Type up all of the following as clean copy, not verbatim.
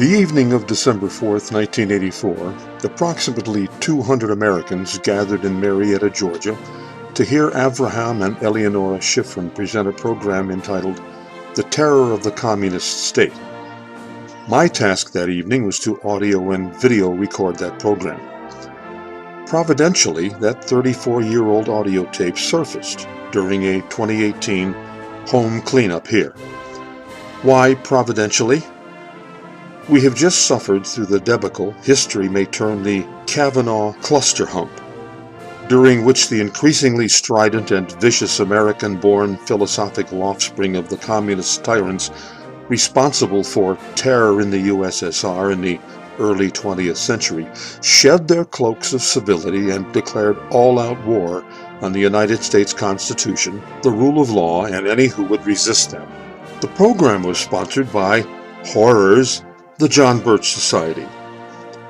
The evening of December 4th, 1984, approximately 200 Americans gathered in Marietta, Georgia, to hear Avraham and Eleonora Schifrin present a program entitled The Terror of the Communist State. My task that evening was to audio and video record that program. Providentially, that 34-year-old audio tape surfaced during a 2018 home cleanup here. Why providentially? We have just suffered through the debacle history may term the KAVANAUGH clusterhump, during which the increasingly strident and vicious American-born philosophical offspring of the communist tyrants responsible for terror in the USSR in the early 20th century shed their cloaks of civility and declared all-out war on the United States Constitution, the rule of law, and any who would resist them. The program was sponsored by horrors, the John Birch Society.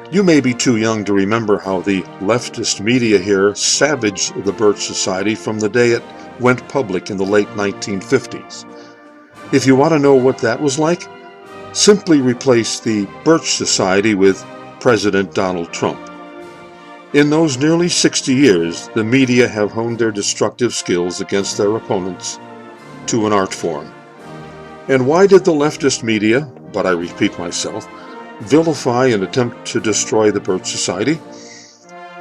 You may be too young to remember how the leftist media here savaged the Birch Society from the day it went public in the late 1950s. If you want to know what that was like, simply replace the Birch Society with President Donald Trump. In those nearly 60 years, the media have honed their destructive skills against their opponents to an art form. And why did the leftist media, but I repeat myself, vilify and attempt to destroy the Birch Society?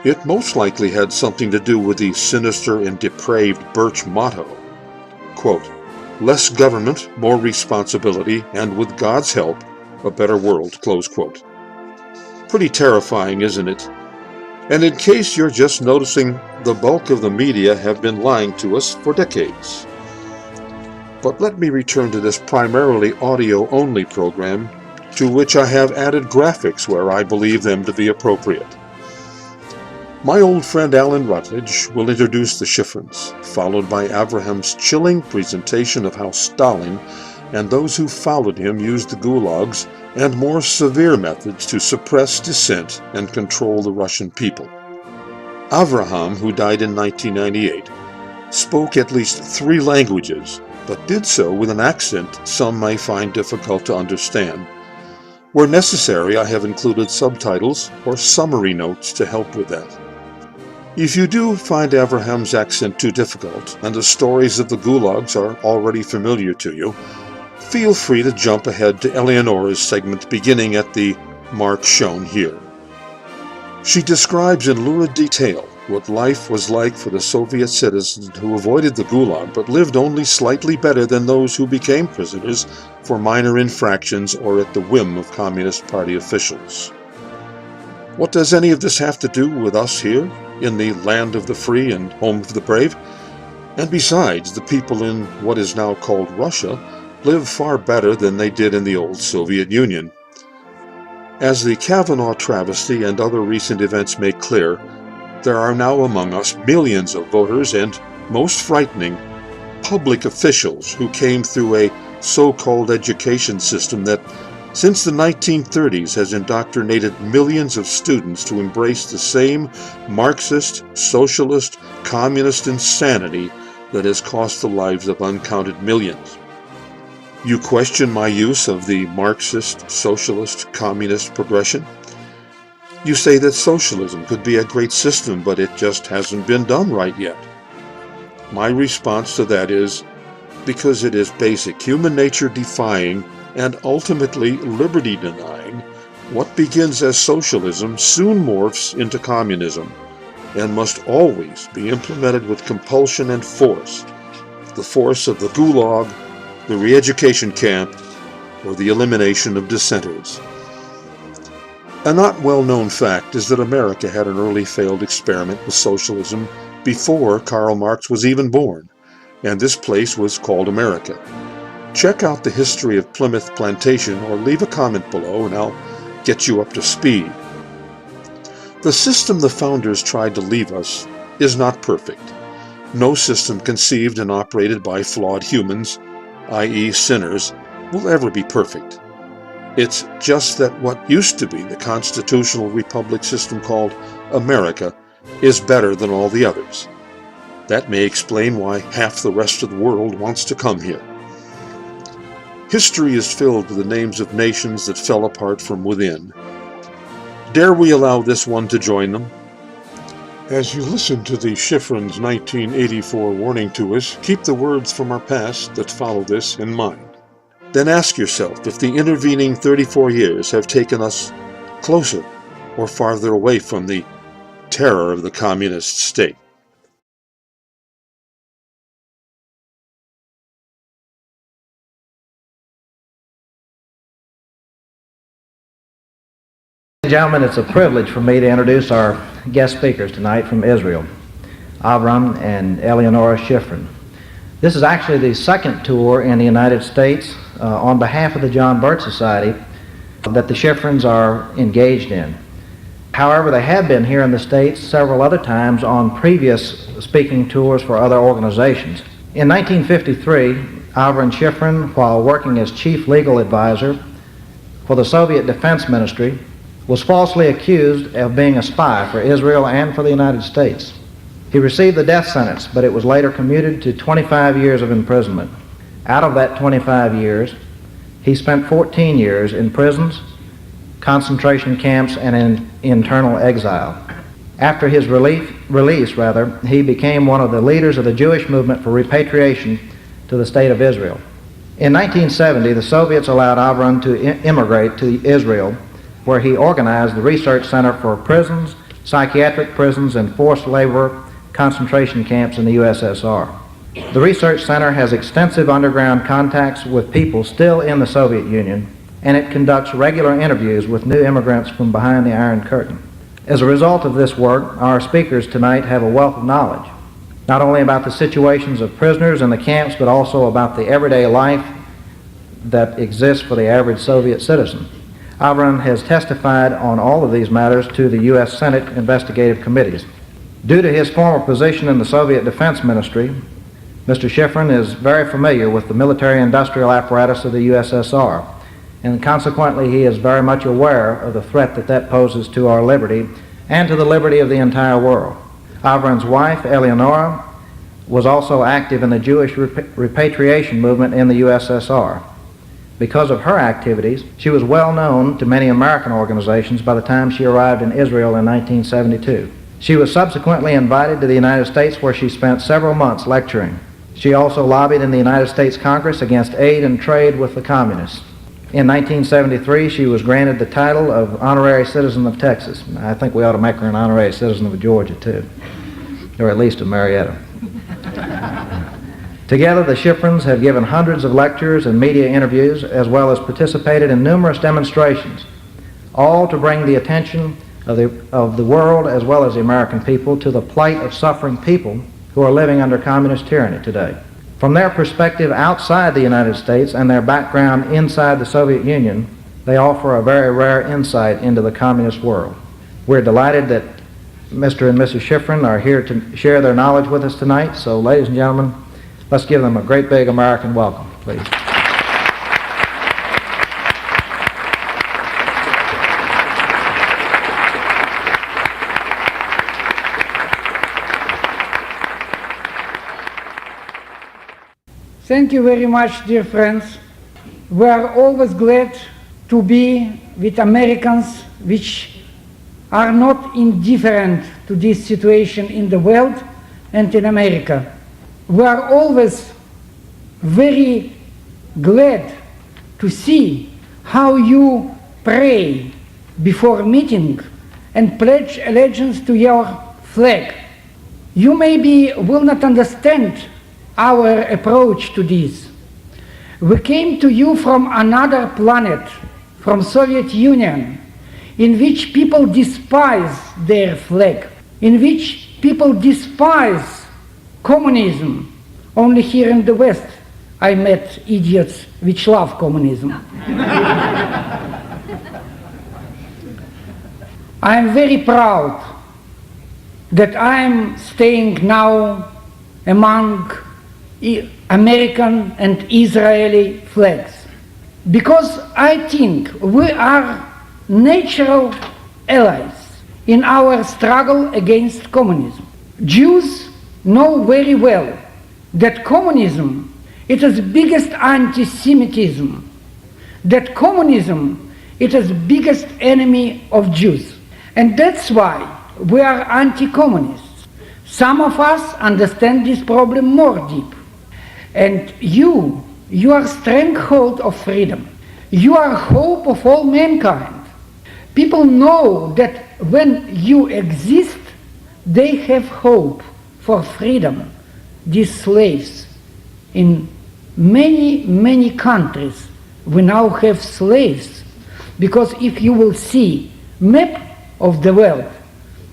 It most likely had something to do with the sinister and depraved Birch motto, quote, "Less government, more responsibility, and with God's help, a better world," close quote. Pretty terrifying, isn't it? And in case you're just noticing, the bulk of the media have been lying to us for decades. But let me return to this primarily audio-only program, to which I have added graphics where I believe them to be appropriate. My old friend Alan Rutledge will introduce the Schifrins, followed by Avraham's chilling presentation of how Stalin and those who followed him used the gulags and more severe methods to suppress dissent and control the Russian people. Avraham, who died in 1998, spoke at least 3 languages, but did so with an accent some may find difficult to understand. Where necessary, I have included subtitles or summary notes to help with that. If you do find Avraham's accent too difficult, and the stories of the gulags are already familiar to you, feel free to jump ahead to Eleonora's segment beginning at the mark shown here. She describes in lurid detail what life was like for the Soviet citizens who avoided the gulag but lived only slightly better than those who became prisoners for minor infractions or at the whim of Communist Party officials. What does any of this have to do with us here, in the land of the free and home of the brave? And besides, the people in what is now called Russia live far better than they did in the old Soviet Union. As the Kavanaugh travesty and other recent events make clear, there are now among us millions of voters and, most frightening, public officials who came through a so-called education system that, since the 1930s, has indoctrinated millions of students to embrace the same Marxist, socialist, communist insanity that has cost the lives of uncounted millions. You question my use of the Marxist, socialist, communist progression? You say that socialism could be a great system, but it just hasn't been done right yet. My response to that is, because it is basic human nature defying and ultimately liberty denying, what begins as socialism soon morphs into communism and must always be implemented with compulsion and force, the force of the gulag, the re-education camp, or the elimination of dissenters. A not well-known fact is that America had an early failed experiment with socialism before Karl Marx was even born, and this place was called America. Check out the history of Plymouth Plantation or leave a comment below and I'll get you up to speed. The system the founders tried to leave us is not perfect. No system conceived and operated by flawed humans, i.e. sinners, will ever be perfect. It's just that what used to be the constitutional republic system called America is better than all the others. That may explain why half the rest of the world wants to come here. History is filled with the names of nations that fell apart from within. Dare we allow this one to join them? As you listen to the Schifrin's 1984 warning to us, keep the words from our past that follow this in mind. Then ask yourself if the intervening 34 years have taken us closer or farther away from the terror of the communist state. Gentlemen, it's a privilege for me to introduce our guest speakers tonight from Israel, Avram and Eleonora Schifrin. This is actually the second tour in the United States on behalf of the John Birch Society that the Schifrins are engaged in. However, they have been here in the States several other times on previous speaking tours for other organizations. In 1953, Avram Schifrin, while working as chief legal advisor for the Soviet Defense Ministry, was falsely accused of being a spy for Israel and for the United States. He received the death sentence, but it was later commuted to 25 years of imprisonment. Out of that 25 years, he spent 14 years in prisons, concentration camps, and in internal exile. After his release, he became one of the leaders of the Jewish movement for repatriation to the State of Israel. In 1970, the Soviets allowed Avram to immigrate to Israel, where he organized the Research Center for Prisons, Psychiatric Prisons, and Forced Labor concentration camps in the USSR. The Research Center has extensive underground contacts with people still in the Soviet Union, and it conducts regular interviews with new immigrants from behind the Iron Curtain. As a result of this work, our speakers tonight have a wealth of knowledge, not only about the situations of prisoners in the camps, but also about the everyday life that exists for the average Soviet citizen. Avram has testified on all of these matters to the U.S. Senate investigative committees. Due to his former position in the Soviet Defense Ministry, Mr. Schifrin is very familiar with the military-industrial apparatus of the USSR, and consequently he is very much aware of the threat that poses to our liberty and to the liberty of the entire world. Avram's wife, Eleonora, was also active in the Jewish repatriation movement in the USSR. Because of her activities, she was well known to many American organizations by the time she arrived in Israel in 1972. She was subsequently invited to the United States, where she spent several months lecturing. She also lobbied in the United States Congress against aid and trade with the communists. In 1973, she was granted the title of Honorary Citizen of Texas. I think we ought to make her an Honorary Citizen of Georgia, too, or at least of Marietta. Together, the Schifrins have given hundreds of lectures and media interviews, as well as participated in numerous demonstrations, all to bring the attention of the world, as well as the American people, to the plight of suffering people who are living under communist tyranny today. From their perspective outside the United States and their background inside the Soviet Union, they offer a very rare insight into the communist world. We're delighted that Mr. and Mrs. Schifrin are here to share their knowledge with us tonight. So, ladies and gentlemen, let's give them a great big American welcome, please. Thank you very much, dear friends. We are always glad to be with Americans which are not indifferent to this situation in the world and in America. We are always very glad to see how you pray before meeting and pledge allegiance to your flag. You maybe will not understand our approach to this. We came to you from another planet, from Soviet Union, in which people despise their flag, in which people despise communism. Only here in the West I met idiots which love communism. I am very proud that I am staying now among American and Israeli flags, because I think we are natural allies in our struggle against communism. Jews know very well that communism it is biggest anti-Semitism, that communism it is biggest enemy of Jews. And that's why we are anti-communists. Some of us understand this problem more deep. And you are stronghold of freedom. You are hope of all mankind. People know that when you exist, they have hope for freedom. These slaves in many, many countries, we now have slaves. Because if you will see map of the world,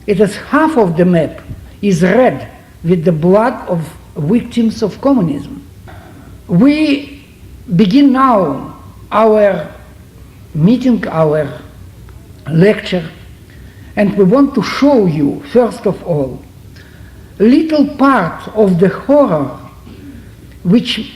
it is half of the map is red with the blood of victims of communism. We begin now our meeting, our lecture, and we want to show you, first of all, a little part of the horror which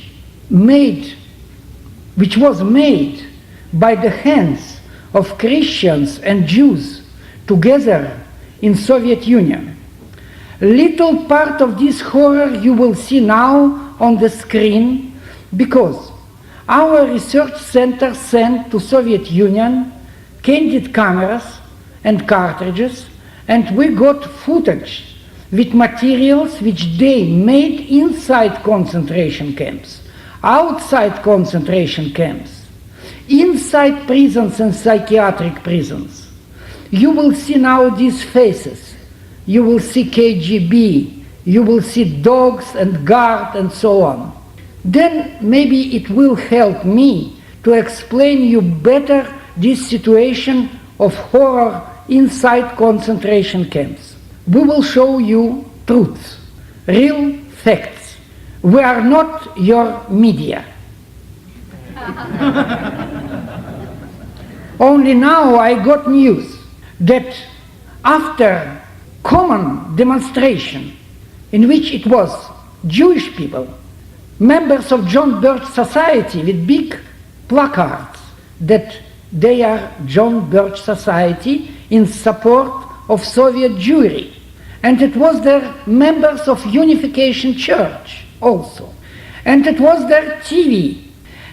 was made by the hands of Christians and Jews together in Soviet Union. Little part of this horror you will see now on the screen, because our research center sent to Soviet Union candid cameras and cartridges, and we got footage with materials which they made inside concentration camps, outside concentration camps, inside prisons and psychiatric prisons. You will see now these faces. You will see KGB, you will see dogs and guard and so on. Then maybe it will help me to explain you better this situation of horror inside concentration camps. We will show you truths, real facts. We are not your media. Only now I got news that after common demonstration in which it was Jewish people, members of John Birch Society with big placards that they are John Birch Society in support of Soviet Jewry. And it was their members of Unification Church also. And it was their TV.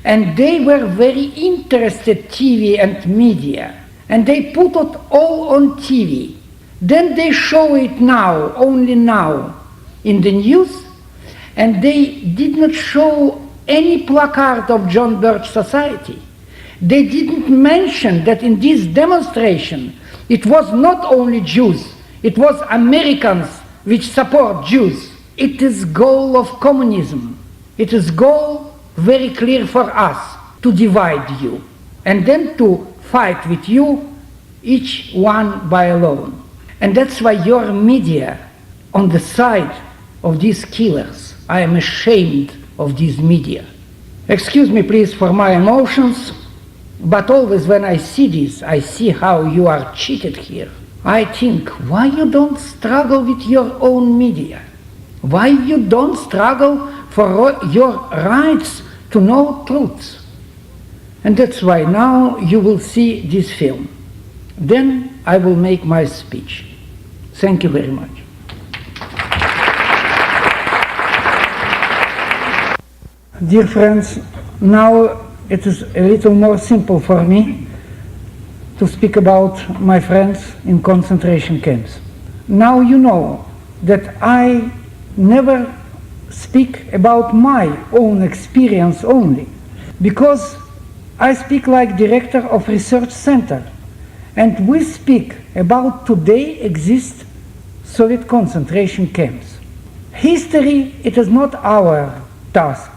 And they were very interested, TV and media. And they put it all on TV. Then they show it now, only now, in the news. And they did not show any placard of John Birch Society. They didn't mention that in this demonstration it was not only Jews, it was Americans which support Jews. It is goal of communism. It is goal very clear for us, to divide you and then to fight with you, each one by alone. And that's why your media on the side of these killers. I am ashamed of these media. Excuse me please for my emotions, but always when I see this, I see how you are cheated here. I think, why you don't struggle with your own media? Why you don't struggle for your rights to know truth? And that's why now you will see this film. Then I will make my speech. Thank you very much. Dear friends, now it is a little more simple for me to speak about my friends in concentration camps. Now you know that I never speak about my own experience only, because I speak like director of research center, and we speak about today exist Soviet concentration camps. History, it is not our task.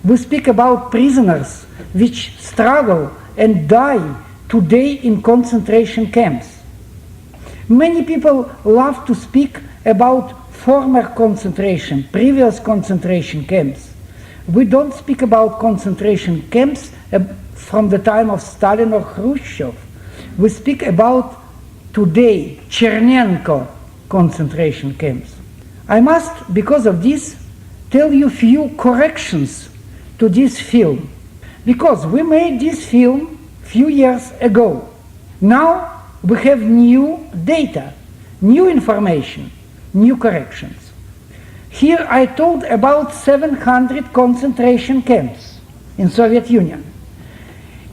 We speak about prisoners which struggle and die today in concentration camps. Many people love to speak about former concentration, previous concentration camps. We don't speak about concentration camps from the time of Stalin or Khrushchev. We speak about today, Chernenko concentration camps. I must, because of this, tell you few corrections to this film, because we made this film few years ago. Now we have new data, new information, new corrections. Here I told about 700 concentration camps in Soviet Union.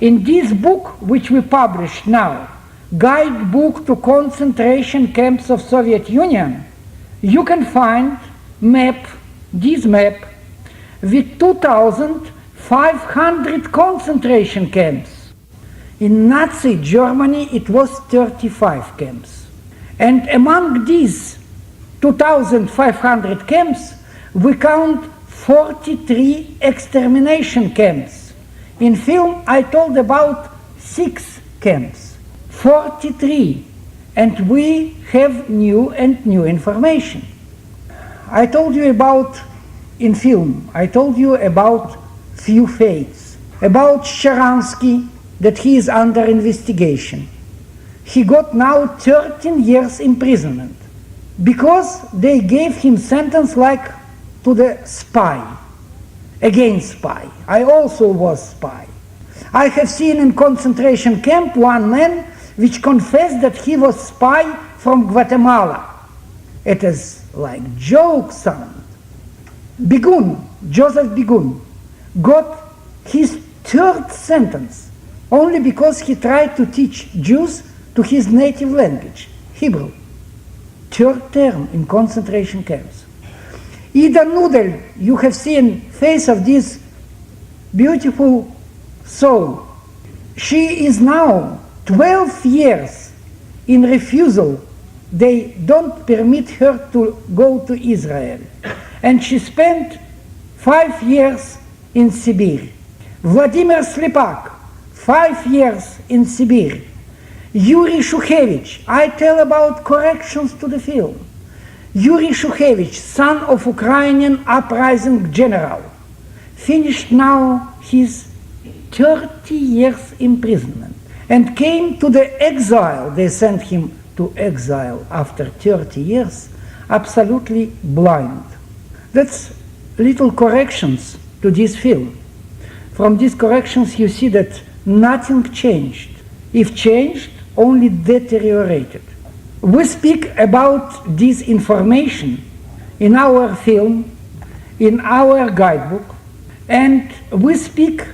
In this book, which we publish now, Guidebook to Concentration Camps of Soviet Union, you can find this map with 2,500 concentration camps. In Nazi Germany it was 35 camps. And among these 2,500 camps we count 43 extermination camps. In film I told about 6 camps, 43, and we have new information. I told you about, in film, I told you about few fates, about Sharansky, that he is under investigation. He got now 13 years imprisonment because they gave him sentence like to the spy, against spy. I also was spy. I have seen in concentration camp one man which confessed that he was spy from Guatemala. It is like joke sound. Bigun, Joseph Bigun, got his 3rd sentence only because he tried to teach Jews to his native language, Hebrew. 3rd term in concentration camps. Ida Nudel, you have seen face of this beautiful soul. She is now 12 years in refusal. They don't permit her to go to Israel. And she spent 5 years in Sibir. Vladimir Slepak, 5 years in Sibir. Yuri Shukhevich, I tell about corrections to the film. Yuri Shukhevich, son of Ukrainian uprising general, finished now his 30 years imprisonment and came to the exile. They sent him to exile after 30 years, absolutely blind. That's little corrections to this film. From these corrections you see that nothing changed. If changed, only deteriorated. We speak about this information in our film, in our guidebook, and we speak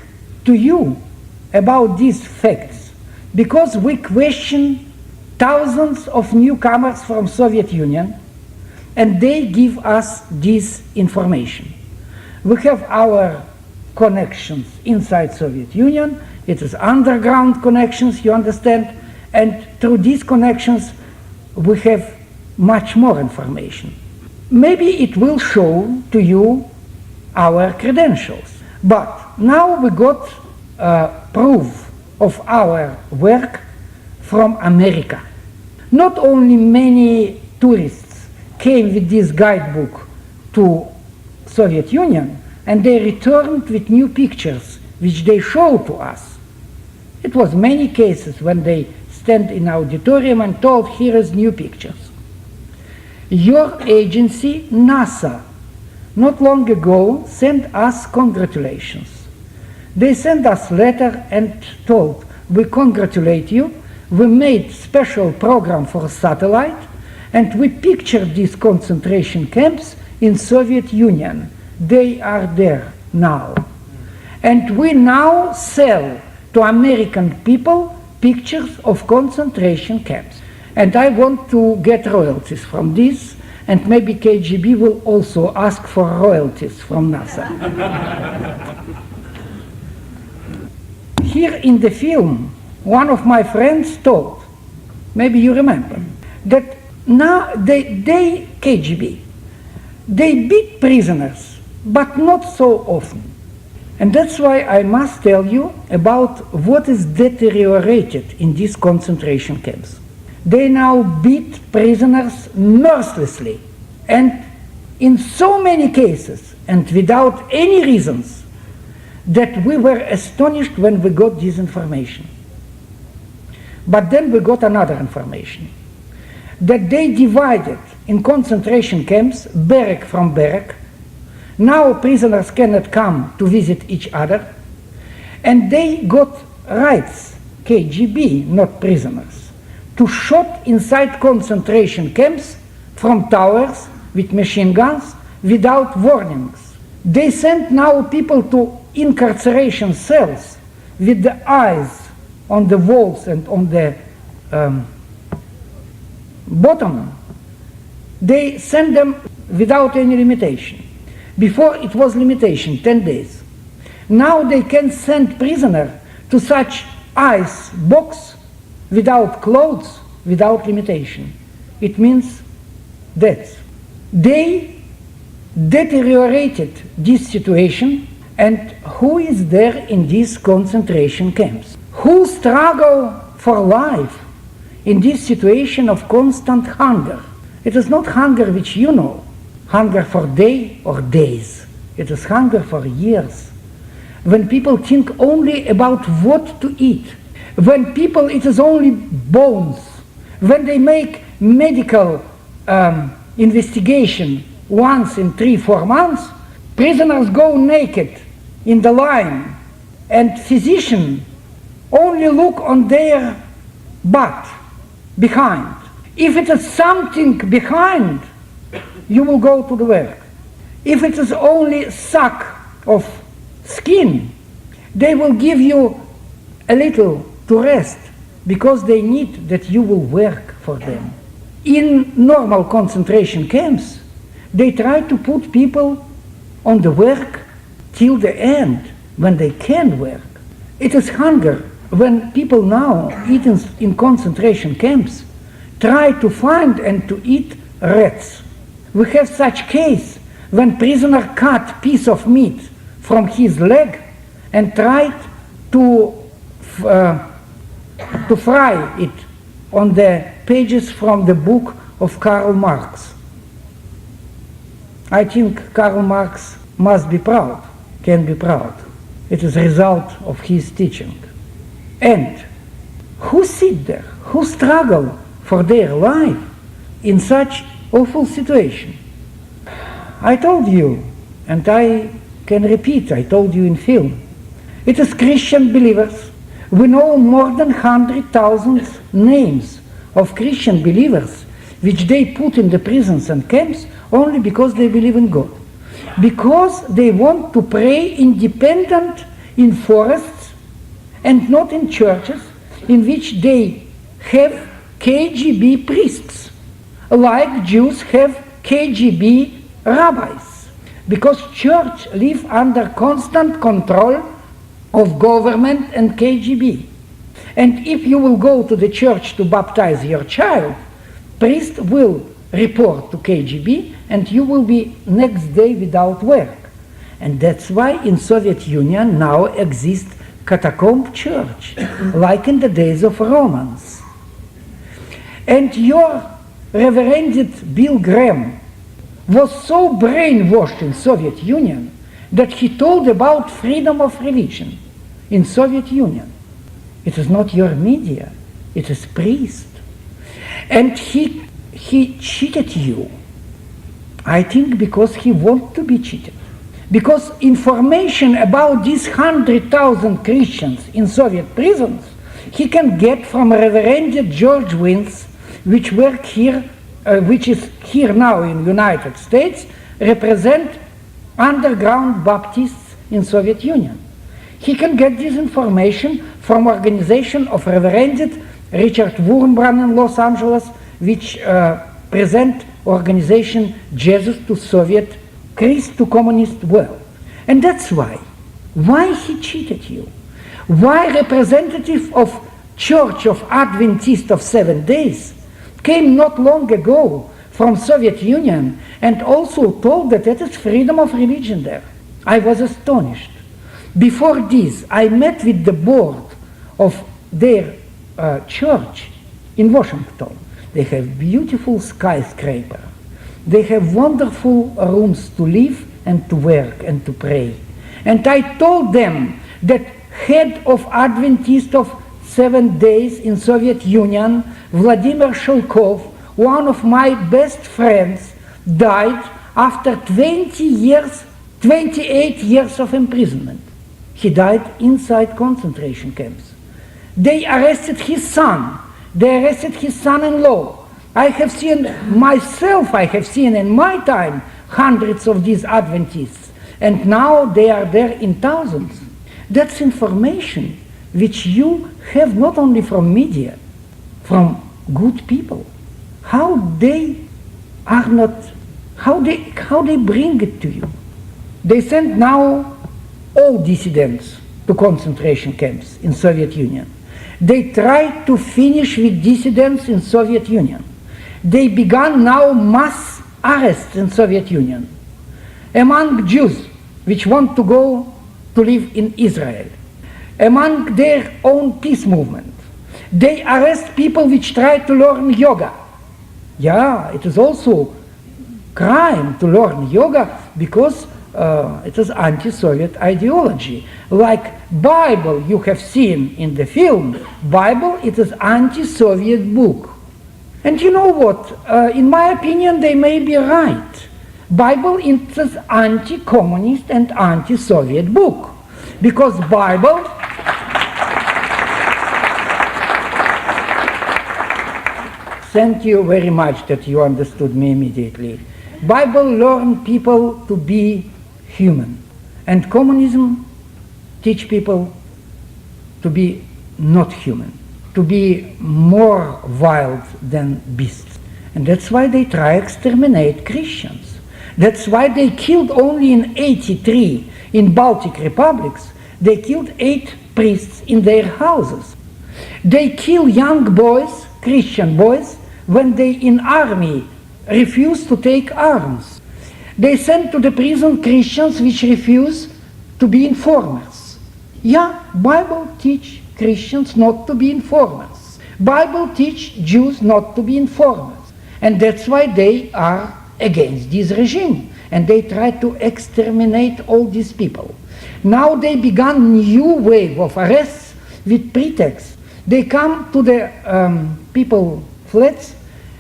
to you about these facts because we question thousands of newcomers from Soviet Union and they give us this information. We have our connections inside Soviet Union. It is underground connections, you understand, and through these connections we have much more information. Maybe it will show to you our credentials, but now we got proof of our work from America. Not only many tourists came with this guidebook to Soviet Union and they returned with new pictures which they showed to us. It was many cases when they stand in auditorium and told, here is new pictures. Your agency, NASA, not long ago sent us congratulations. They sent us letter and told, we congratulate you, we made special program for satellite and we pictured these concentration camps in Soviet Union. They are there now. And we now sell to American people pictures of concentration camps. And I want to get royalties from this, and maybe KGB will also ask for royalties from NASA. Here in the film, one of my friends told, maybe you remember, that now they KGB, they beat prisoners, but not so often. And that's why I must tell you about what is deteriorated in these concentration camps. They now beat prisoners mercilessly, and in so many cases, and without any reasons, that we were astonished when we got this information. But then we got another information, that they divided in concentration camps, barrack from barrack. Now prisoners cannot come to visit each other, and they got rights, KGB, not prisoners, to shoot inside concentration camps from towers with machine guns without warnings. They send now people to incarceration cells with the eyes on the walls and on the bottom. They send them without any limitation. Before it was limitation, 10 days. Now they can send prisoner to such ice box without clothes, without limitation. It means death. They deteriorated this situation, and who is there in these concentration camps? Who struggle for life in this situation of constant hunger? It is not hunger which you know, hunger for day or days. It is hunger for years. When people think only about what to eat, when people, it is only bones, when they make medical investigation once in 3-4 months, prisoners go naked in the line, and physicians only look on their butt, behind. If it is something behind, you will go to the work. If it is only sack of skin, they will give you a little to rest, because they need that you will work for them. In normal concentration camps, they try to put people on the work till the end, when they can work. It is hunger. When people now eat in concentration camps, try to find and to eat rats. We have such case when prisoner cut piece of meat from his leg and tried to fry it on the pages from the book of Karl Marx. I think Karl Marx must be proud, can be proud. It is a result of his teaching. And who sit there, who struggle for their life in such awful situation? I told you, and I can repeat, I told you in film, it is Christian believers. We know more than 100,000 names of Christian believers which they put in the prisons and camps only because they believe in God. Because they want to pray independent in forests and not in churches in which they have KGB priests, like Jews have KGB rabbis. Because church live under constant control of government and KGB. And if you will go to the church to baptize your child, priest will report to KGB and you will be next day without work. And that's why in Soviet Union now exists catacomb church, like in the days of Romans. And your Reverend Bill Graham was so brainwashed in Soviet Union that he told about freedom of religion in Soviet Union. It is not your media, it is priest. And he cheated you. I think because he wants to be cheated. Because information about these 100,000 Christians in Soviet prisons, he can get from Reverend George Wins, which work here, which is here now in United States, represent underground Baptists in Soviet Union. He can get this information from organization of Reverend Richard Wurmbrand in Los Angeles, which present organization Jesus to Soviet, Christ to communist world. And that's why he cheated you. Why representative of Church of Adventist of 7 Days came not long ago from Soviet Union and also told that it is freedom of religion there. I was astonished. Before this, I met with the board of their church in Washington. They have beautiful skyscraper. They have wonderful rooms to live and to work and to pray. And I told them that head of Adventist of 7 Days in Soviet Union, Vladimir Shelkov, one of my best friends, died after 28 years of imprisonment. He died inside concentration camps. They arrested his son. They arrested his son-in-law. I have seen myself, I have seen in my time hundreds of these Adventists, and now they are there in thousands. That's information which you have not only from media, from good people. How they are not, how they bring it to you. They send now all dissidents to concentration camps in Soviet Union. They try to finish with dissidents in Soviet Union. They began now mass arrests in Soviet Union among Jews which want to go to live in Israel, among their own peace movement. They arrest people which try to learn yoga. Yeah, it is also crime to learn yoga because it is anti-Soviet ideology. Like Bible you have seen in the film, Bible it is anti-Soviet book. And you know what, in my opinion they may be right. Bible it is anti-communist and anti-Soviet book. Because Bible thank you very much that you understood me immediately. Bible learn people to be human, and communism teach people to be not human, to be more wild than beasts. And that's why they try to exterminate Christians. That's why they killed only in 83 in Baltic republics, they killed 8 priests in their houses. They kill young boys, Christian boys, when they in army refuse to take arms. They send to the prison Christians which refuse to be informers. Yeah, Bible teach Christians not to be informers. Bible teach Jews not to be informers. And that's why they are against this regime. And they try to exterminate all these people. Now they began new wave of arrests with pretext. They come to the people flats,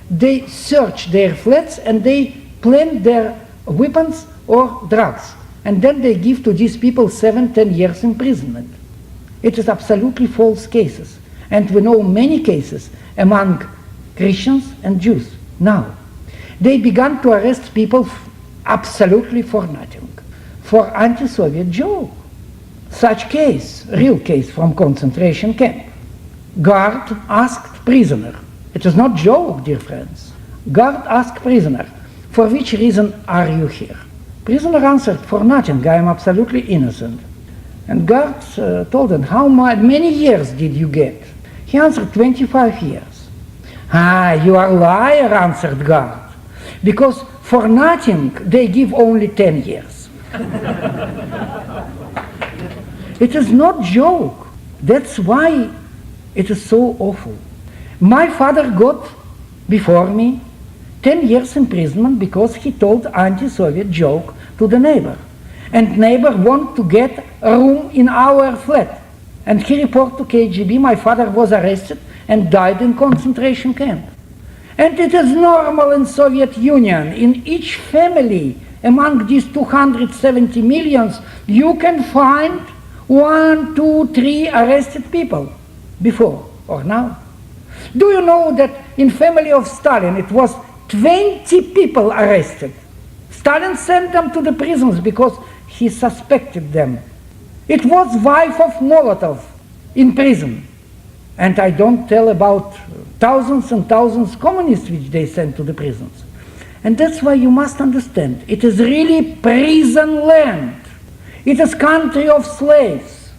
they search their flats and they plan their weapons or drugs. And then they give to these people 7-10 years imprisonment. It is absolutely false cases. And we know many cases among Christians and Jews now. They began to arrest people absolutely for nothing, for anti-Soviet joke. Such case, real case from concentration camp. Guard asked prisoner. It is not joke, dear friends. Guard asked prisoner, for which reason are you here? Prisoner answered, for nothing, I am absolutely innocent. And guard told him, how many years did you get? He answered, 25 years. Ah, you are a liar, answered guard, because for nothing they give only 10 years. It is not joke. That's why it is so awful. My father got, before me, 10 years imprisonment because he told anti-Soviet joke to the neighbor. And neighbor want to get a room in our flat. And he reported to KGB, my father was arrested and died in concentration camp. And it is normal in Soviet Union. In each family, among these 270 millions, you can find 1, 2, 3 arrested people, before or now. Do you know that in family of Stalin it was 20 people arrested? Stalin sent them to the prisons because he suspected them. It was wife of Molotov in prison. And I don't tell about thousands and thousands communists which they sent to the prisons. And that's why you must understand, it is really prison land. It is country of slaves.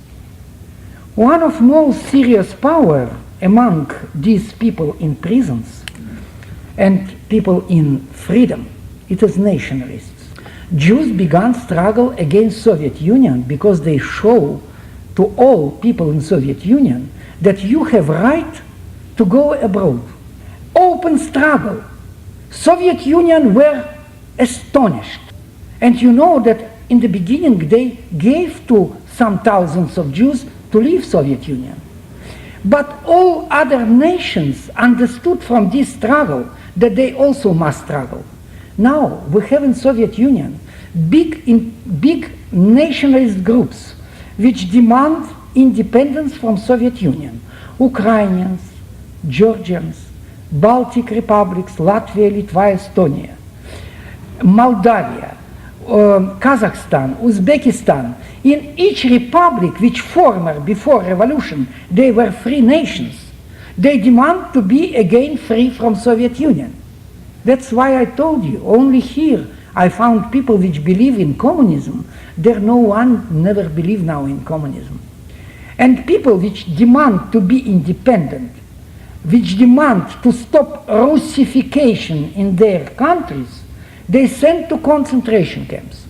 One of most serious power among these people in prisons and people in freedom, it is nationalists. Jews began struggle against Soviet Union because they show to all people in Soviet Union that you have right to go abroad. Open struggle. Soviet Union were astonished. And you know that in the beginning they gave to some thousands of Jews to leave Soviet Union. But all other nations understood from this struggle that they also must struggle. Now we have in Soviet Union big nationalist groups which demand independence from Soviet Union. Ukrainians, Georgians, Baltic republics, Latvia, Lithuania, Estonia, Moldavia, Kazakhstan, Uzbekistan. In each republic which former before revolution, they were free nations. They demand to be again free from Soviet Union. That's why I told you, only here I found people which believe in communism. There no one never believe now in communism. And people which demand to be independent, which demand to stop Russification in their countries, they send to concentration camps.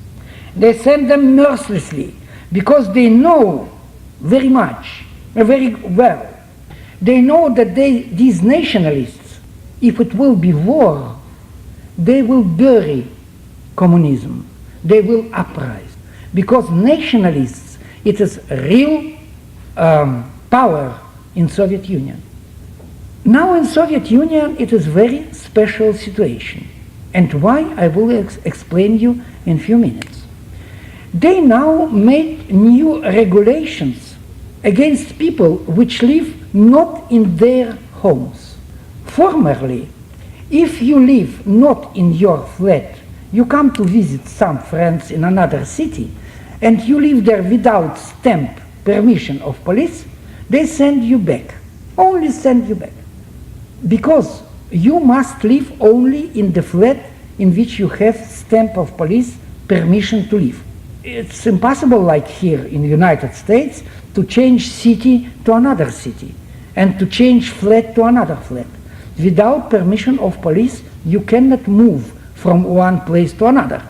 They send them mercilessly because they know very much, very well. They know that these nationalists, if it will be war, they will bury communism. They will uprise. Because nationalists, it is real power in Soviet Union. Now in Soviet Union, it is very special situation. And why, I will explain you in few minutes. They now made new regulations against people which live not in their homes. Formerly, if you live not in your flat, you come to visit some friends in another city, and you live there without stamp permission of police, they send you back, only send you back. Because you must live only in the flat in which you have stamp of police permission to live. It's impossible like here in the United States to change city to another city and to change flat to another flat. Without permission of police, you cannot move from one place to another.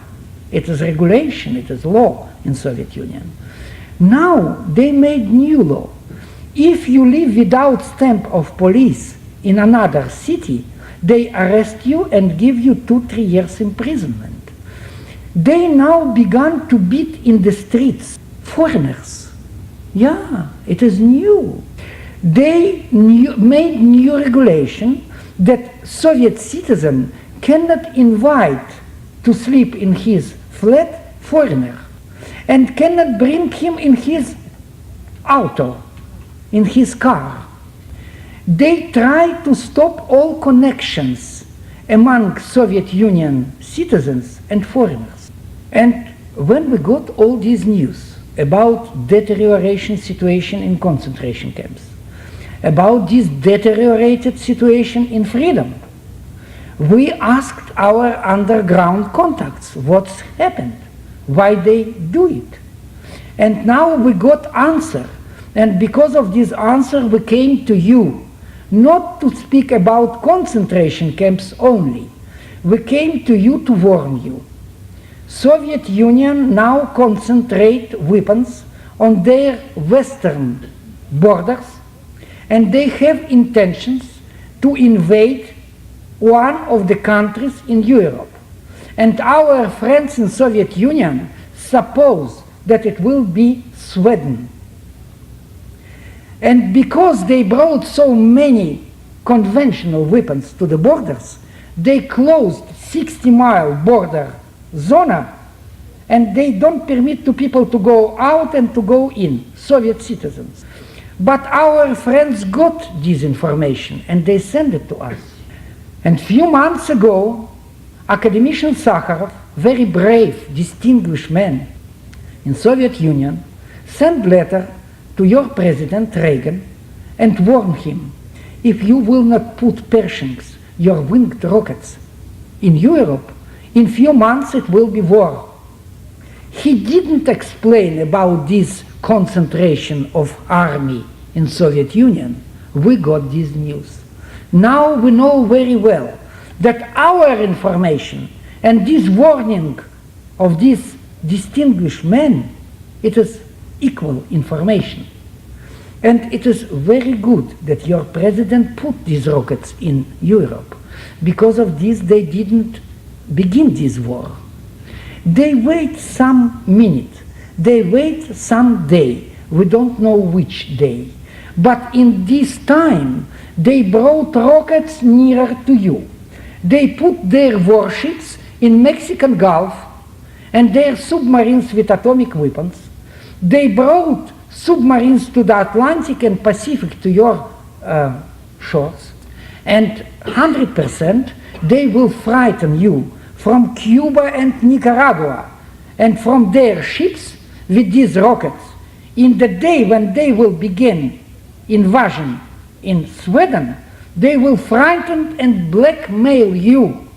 It is regulation, it is law in Soviet Union. Now they made new law. If you live without stamp of police in another city, they arrest you and give you 2-3 years imprisonment. They now began to beat in the streets foreigners. Yeah, it is new. They made new regulation that Soviet citizen cannot invite to sleep in his flat foreigner and cannot bring him in his auto, in his car. They try to stop all connections among Soviet Union citizens and foreigners. And when we got all this news about deterioration situation in concentration camps, about this deteriorated situation in freedom, we asked our underground contacts what's happened, why they do it. And now we got answer. And because of this answer, we came to you, not to speak about concentration camps only. We came to you to warn you. Soviet Union now concentrate weapons on their western borders, and they have intentions to invade one of the countries in Europe. And our friends in Soviet Union suppose that it will be Sweden. And because they brought so many conventional weapons to the borders, they closed 60-mile border zone, and they don't permit to people to go out and to go in, Soviet citizens. But our friends got this information and they sent it to us. And few months ago, academician Sakharov, very brave, distinguished man in Soviet Union, sent letter to your president Reagan and warned him, if you will not put Pershings, your winged rockets, in Europe, in few months it will be war. He didn't explain about this concentration of army in Soviet Union. We got this news. Now we know very well that our information and this warning of this distinguished man, it is equal information. And it is very good that your president put these rockets in Europe. Because of this, they didn't begin this war. They wait some minute, they wait some day, we don't know which day. But in this time, they brought rockets nearer to you. They put their warships in Mexican Gulf and their submarines with atomic weapons. They brought submarines to the Atlantic and Pacific to your shores. And 100%, they will frighten you from Cuba and Nicaragua and from their ships with these rockets. In the day when they will begin invasion in Sweden, they will frighten and blackmail you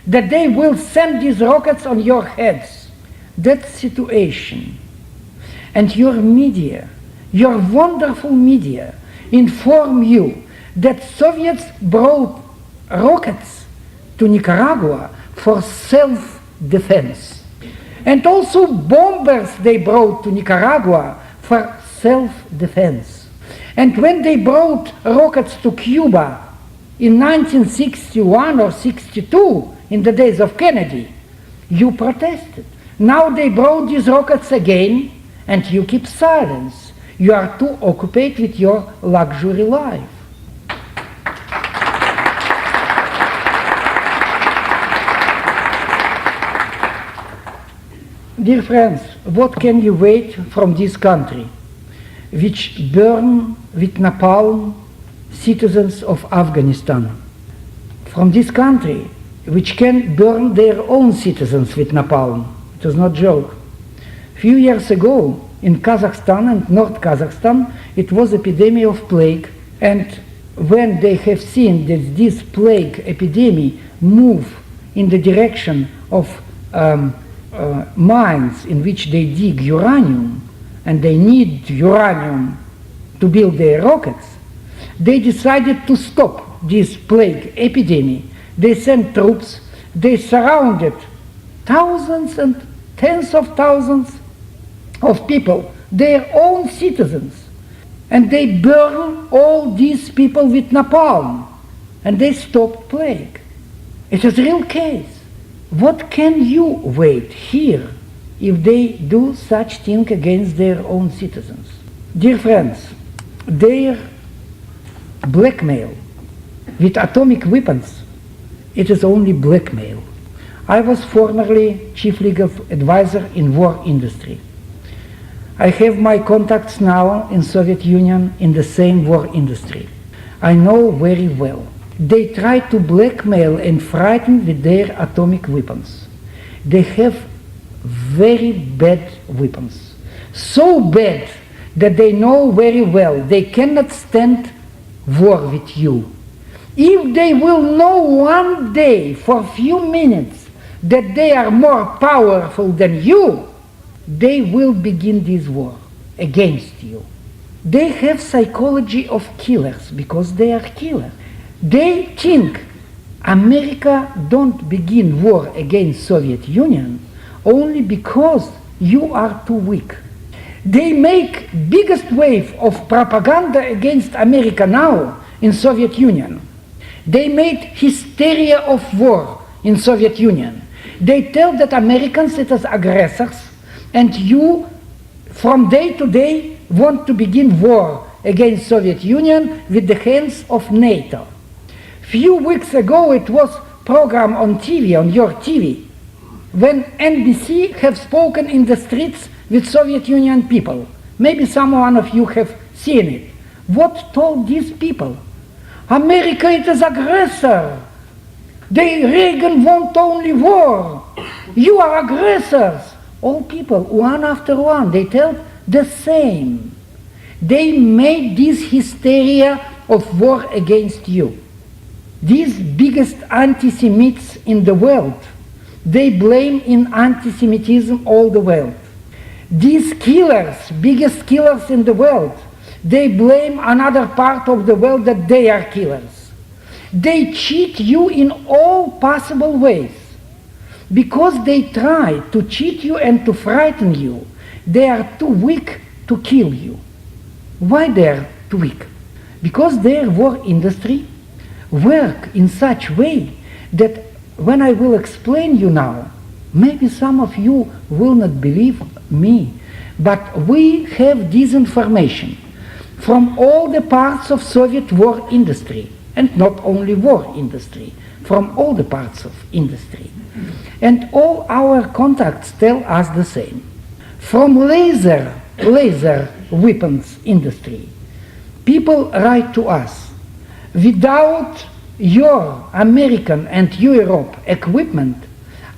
that they will send these rockets on your heads. That situation, and your media, your wonderful media, inform you that Soviets brought rockets to Nicaragua for self-defense. And also bombers they brought to Nicaragua for self-defense. And when they brought rockets to Cuba in 1961 or 62, in the days of Kennedy, you protested. Now they brought these rockets again, and you keep silence. You are too occupied with your luxury life. Dear friends, what can you wait from this country, which burn with napalm citizens of Afghanistan? From this country, which can burn their own citizens with napalm. It was not a joke. A few years ago, in Kazakhstan and North Kazakhstan, it was epidemic of plague, and when they have seen that this plague epidemic move in the direction of mines in which they dig uranium, and they need uranium to build their rockets, they decided to stop this plague epidemic. They sent troops, they surrounded thousands and tens of thousands of people, their own citizens, and they burned all these people with napalm, and they stopped plague. It is a real case. What can you wait here if they do such thing against their own citizens? Dear friends, their blackmail with atomic weapons, it is only blackmail. I was formerly chief legal advisor in war industry. I have my contacts now in Soviet Union in the same war industry. I know very well. They try to blackmail and frighten with their atomic weapons. They have very bad weapons. So bad that they know very well they cannot stand war with you. If they will know one day for a few minutes that they are more powerful than you, they will begin this war against you. They have psychology of killers because they are killers. They think America don't begin war against Soviet Union only because you are too weak. They make biggest wave of propaganda against America now in Soviet Union. They made hysteria of war in Soviet Union. They tell that Americans it is aggressors, and you from day to day want to begin war against Soviet Union with the hands of NATO. Few weeks ago it was program on TV, on your TV, when NBC have spoken in the streets with Soviet Union people. Maybe someone of you have seen it. What told these people? America it is aggressor. Reagan want only war. You are aggressors. All people, one after one, they tell the same. They made this hysteria of war against you. These biggest anti-Semites in the world, they blame in anti-Semitism all the world. These killers, biggest killers in the world, they blame another part of the world that they are killers. They cheat you in all possible ways. Because they try to cheat you and to frighten you, they are too weak to kill you. Why they are too weak? Because their war industry work in such way that when I will explain you now, maybe some of you will not believe me, but we have this information from all the parts of Soviet war industry, and not only war industry, from all the parts of industry. And all our contacts tell us the same. From laser weapons industry, people write to us without your American and Europe equipment,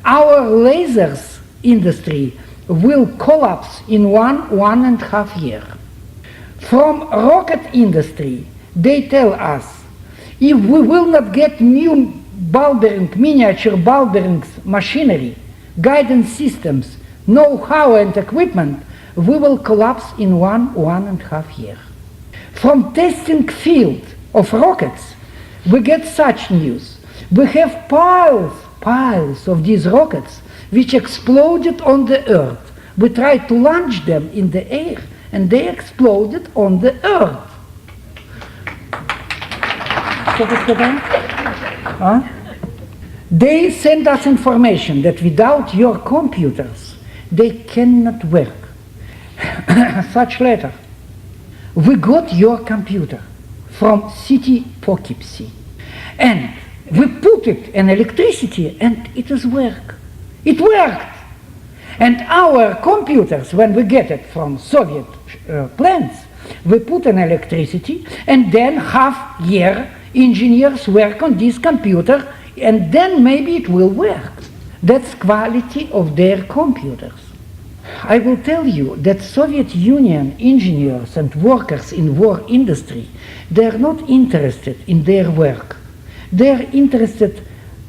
our lasers industry will collapse in 1.5 years. From rocket industry, they tell us, if we will not get new ball bearing, miniature ball bearings machinery, guidance systems, know-how and equipment, we will collapse in 1.5 years. From testing field of rockets, we get such news. We have piles of these rockets which exploded on the earth. We tried to launch them in the air and they exploded on the earth. They send us information that without your computers, they cannot work. Such letter. We got your computer from city Poughkeepsie, and we put it in electricity, and it does work. It worked. And our computers, when we get it from Soviet plants, we put in electricity, and then half year engineers work on this computer, and then maybe it will work. That's quality of their computers. I will tell you that Soviet Union engineers and workers in war industry, they are not interested in their work. They are interested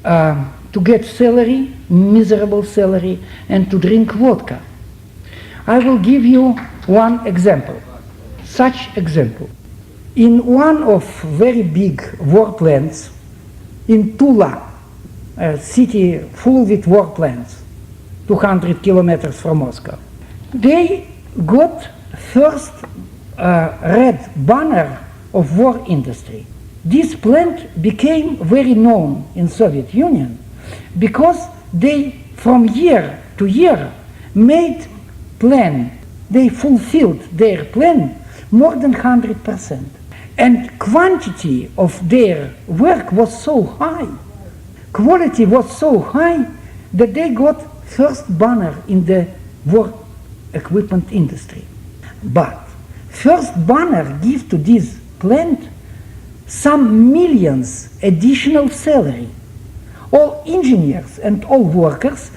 to get salary, miserable salary, and to drink vodka. I will give you one example. Such example. In one of very big war plants in Tula, a city full with war plants, 200 kilometers from Moscow. They got first red banner of war industry. This plant became very known in Soviet Union because they, from year to year, made plan. They fulfilled their plan more than 100%. And quantity of their work was so high, quality was so high, that they got first banner in the war equipment industry. But first banner give to this plant some millions additional salary. All engineers and all workers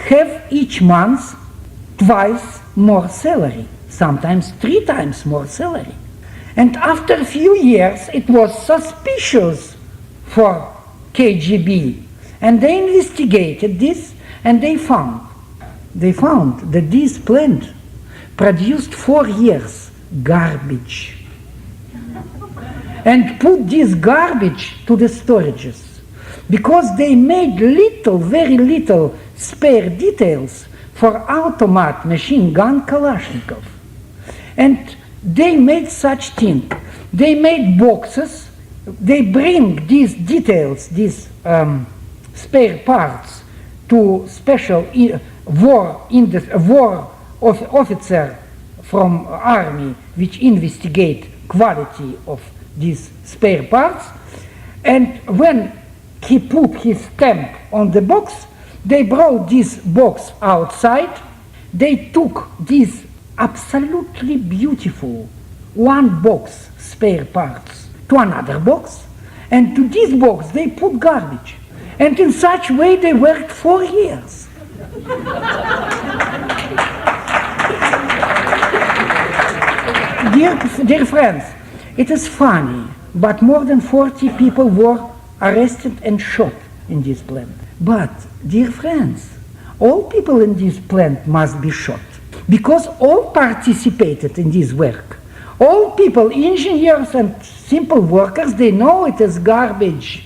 have each month twice more salary, sometimes 3 times more salary. And after a few years it was suspicious for KGB. And they investigated this, and they found that this plant produced 4 years garbage, and put this garbage to the storages, because they made very little spare details for automat machine gun Kalashnikov. And they made such thing. They made boxes, they bring these details, these spare parts to special war officer from army which investigate quality of these spare parts, and when he put his stamp on the box, they brought this box outside, they took this absolutely beautiful one box spare parts to another box, and to this box they put garbage. And in such way they worked 4 years. Dear friends, it is funny, but more than 40 people were arrested and shot in this plant. But, dear friends, all people in this plant must be shot, because all participated in this work. All people, engineers and simple workers, they know it is garbage.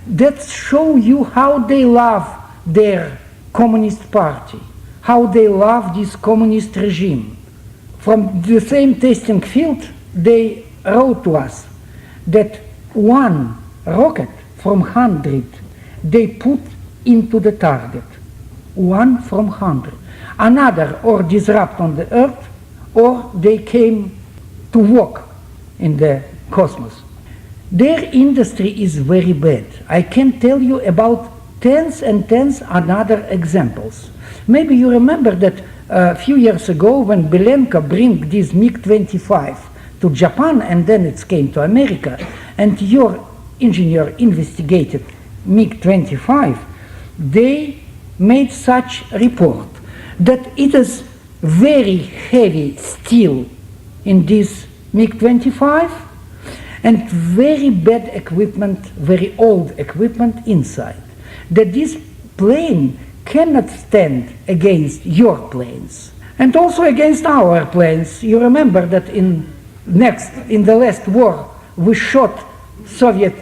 That show you how they love their communist party, how they love this communist regime. From the same testing field, they wrote to us that one rocket from 100 they put into the target, 1 from 100. Another or disrupt on the earth, or they came to walk in the cosmos. Their industry is very bad. I can tell you about tens and tens other examples. Maybe you remember that a few years ago when Belenka bring this MiG-25 to Japan, and then it came to America, and your engineer investigated MiG-25, they made such report that it is very heavy steel in this MiG-25 and very bad equipment, very old equipment inside, that this plane cannot stand against your planes and also against our planes. You remember that in the last war we shot Soviet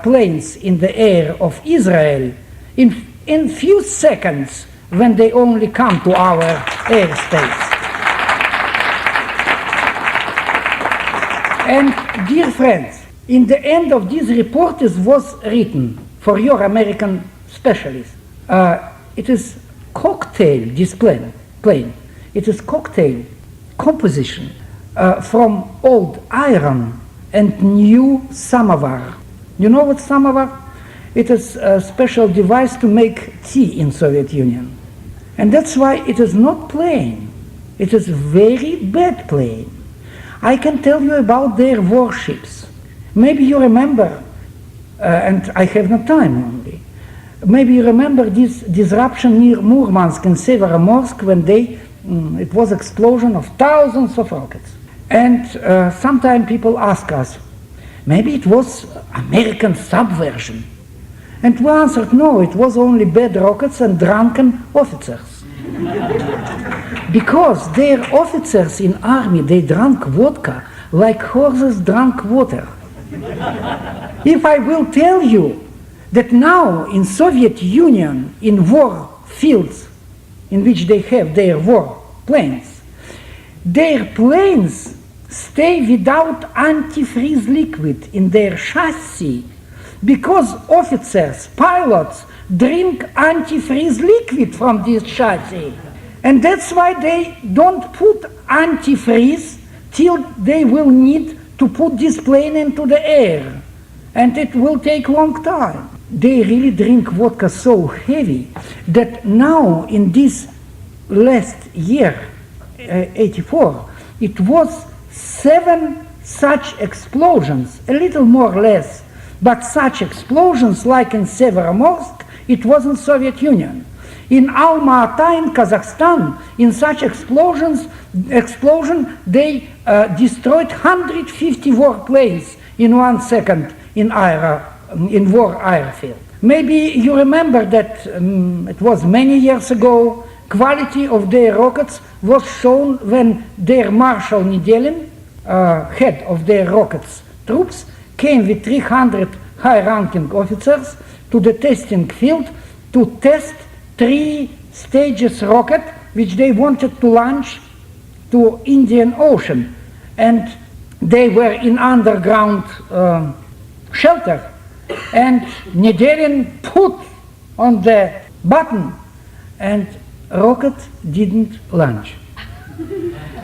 planes in the air of Israel in few seconds when they only come to our airspace. And dear friends, in the end of this report was written for your American specialists. It is cocktail, this plane. It is cocktail composition from old iron and new samovar. You know what samovar? It is a special device to make tea in Soviet Union. And that's why it is not plane. It is very bad plane. I can tell you about their warships. Maybe you remember, and I have no time only, maybe you remember this disruption near Murmansk and Severomorsk when it was explosion of thousands of rockets. And sometimes people ask us, maybe it was American subversion. And we answered, no, it was only bad rockets and drunken officers. Because their officers in army, they drank vodka like horses drank water. If I will tell you that now in Soviet Union, in war fields in which they have their war planes, their planes stay without antifreeze liquid in their chassis because officers, pilots drink antifreeze liquid from this chassis. And that's why they don't put antifreeze till they will need to put this plane into the air. And it will take long time. They really drink vodka so heavy that now in this last year, 84, it was 7 such explosions, a little more or less, but such explosions like in Severomorsk, it was in Soviet Union. In Alma-Ata in Kazakhstan, in such explosion, they destroyed 150 warplanes in 1 second in war airfield. Maybe you remember that it was many years ago, quality of their rockets was shown when their Marshal Nedelin, head of their rockets troops, came with 300 high-ranking officers to the testing field to test 3 stages rocket which they wanted to launch to Indian Ocean. And they were in underground shelter. And Nedelin put on the button and rocket didn't launch.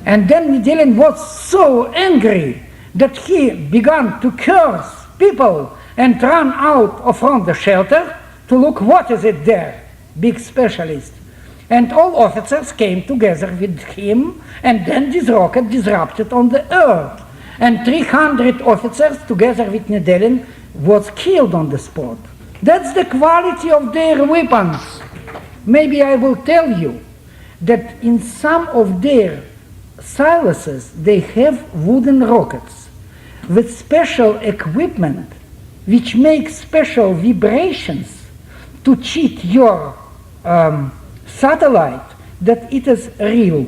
And then Nedelin was so angry that he began to curse people and ran out from the shelter to look what is it there, big specialist. And all officers came together with him, and then this rocket disrupted on the earth. And 300 officers together with Nedelin was killed on the spot. That's the quality of their weapons. Maybe I will tell you that in some of their silos they have wooden rockets with special equipment which makes special vibrations to cheat your satellite that it is real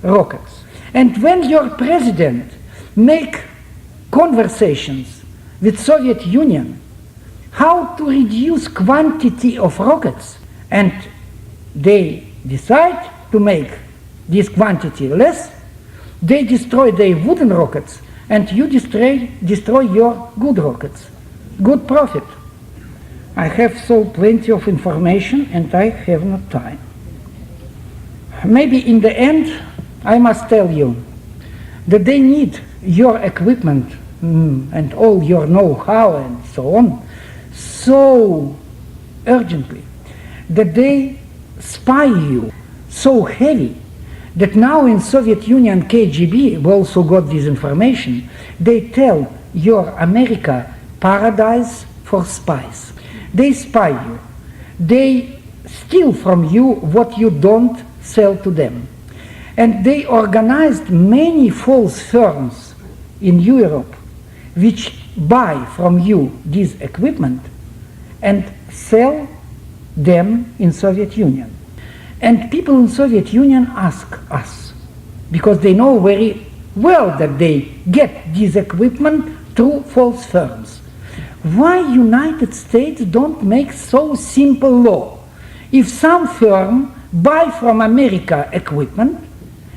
rockets. And when your president make conversations with Soviet Union how to reduce quantity of rockets, and they decide to make this quantity less, they destroy their wooden rockets and you destroy your good rockets. Good profit. I have so plenty of information and I have no time. Maybe in the end I must tell you that they need your equipment and all your know-how and so on so urgently that they spy you so heavy that now in Soviet Union KGB we also got this information. They tell your America paradise for spies. They spy you. They steal from you what you don't sell to them. And they organized many false firms in Europe which buy from you this equipment and sell them in Soviet Union. And people in Soviet Union ask us, because they know very well that they get this equipment through false firms. Why United States don't make so simple law? If some firm buy from America equipment,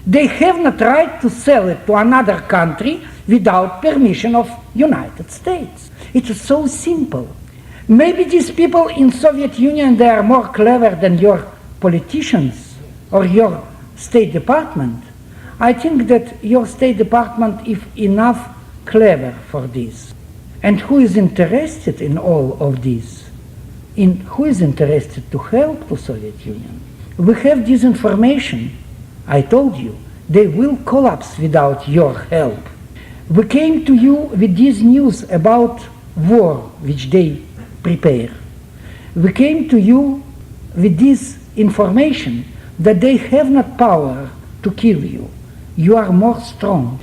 they have not right to sell it to another country without permission of United States. It is so simple. Maybe these people in Soviet Union, they are more clever than your politicians or your State Department. I think that your State Department is enough clever for this. And who is interested in all of this? Who is interested to help the Soviet Union? We have this information. I told you, they will collapse without your help. We came to you with this news about war which they prepare. We came to you with this information that they have not power to kill you. You are more strong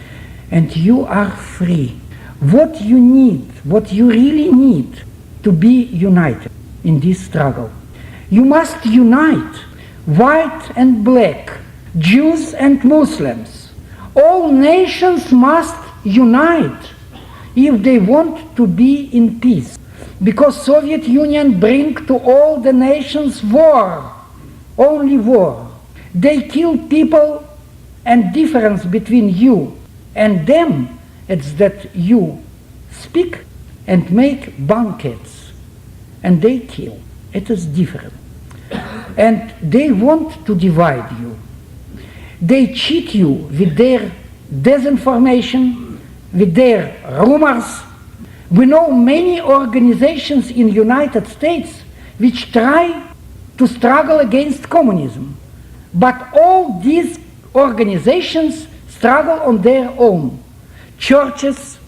and you are free. What you need, what you really need to be united in this struggle. You must unite white and black, Jews and Muslims. All nations must unite if they want to be in peace. Because Soviet Union bring to all the nations war, only war. They kill people, and difference between you and them is that you speak and make banquets, and they kill. It is different. And they want to divide you. They cheat you with their disinformation, with their rumors. We know many organizations in the United States which try to struggle against communism. But all these organizations struggle on their own, churches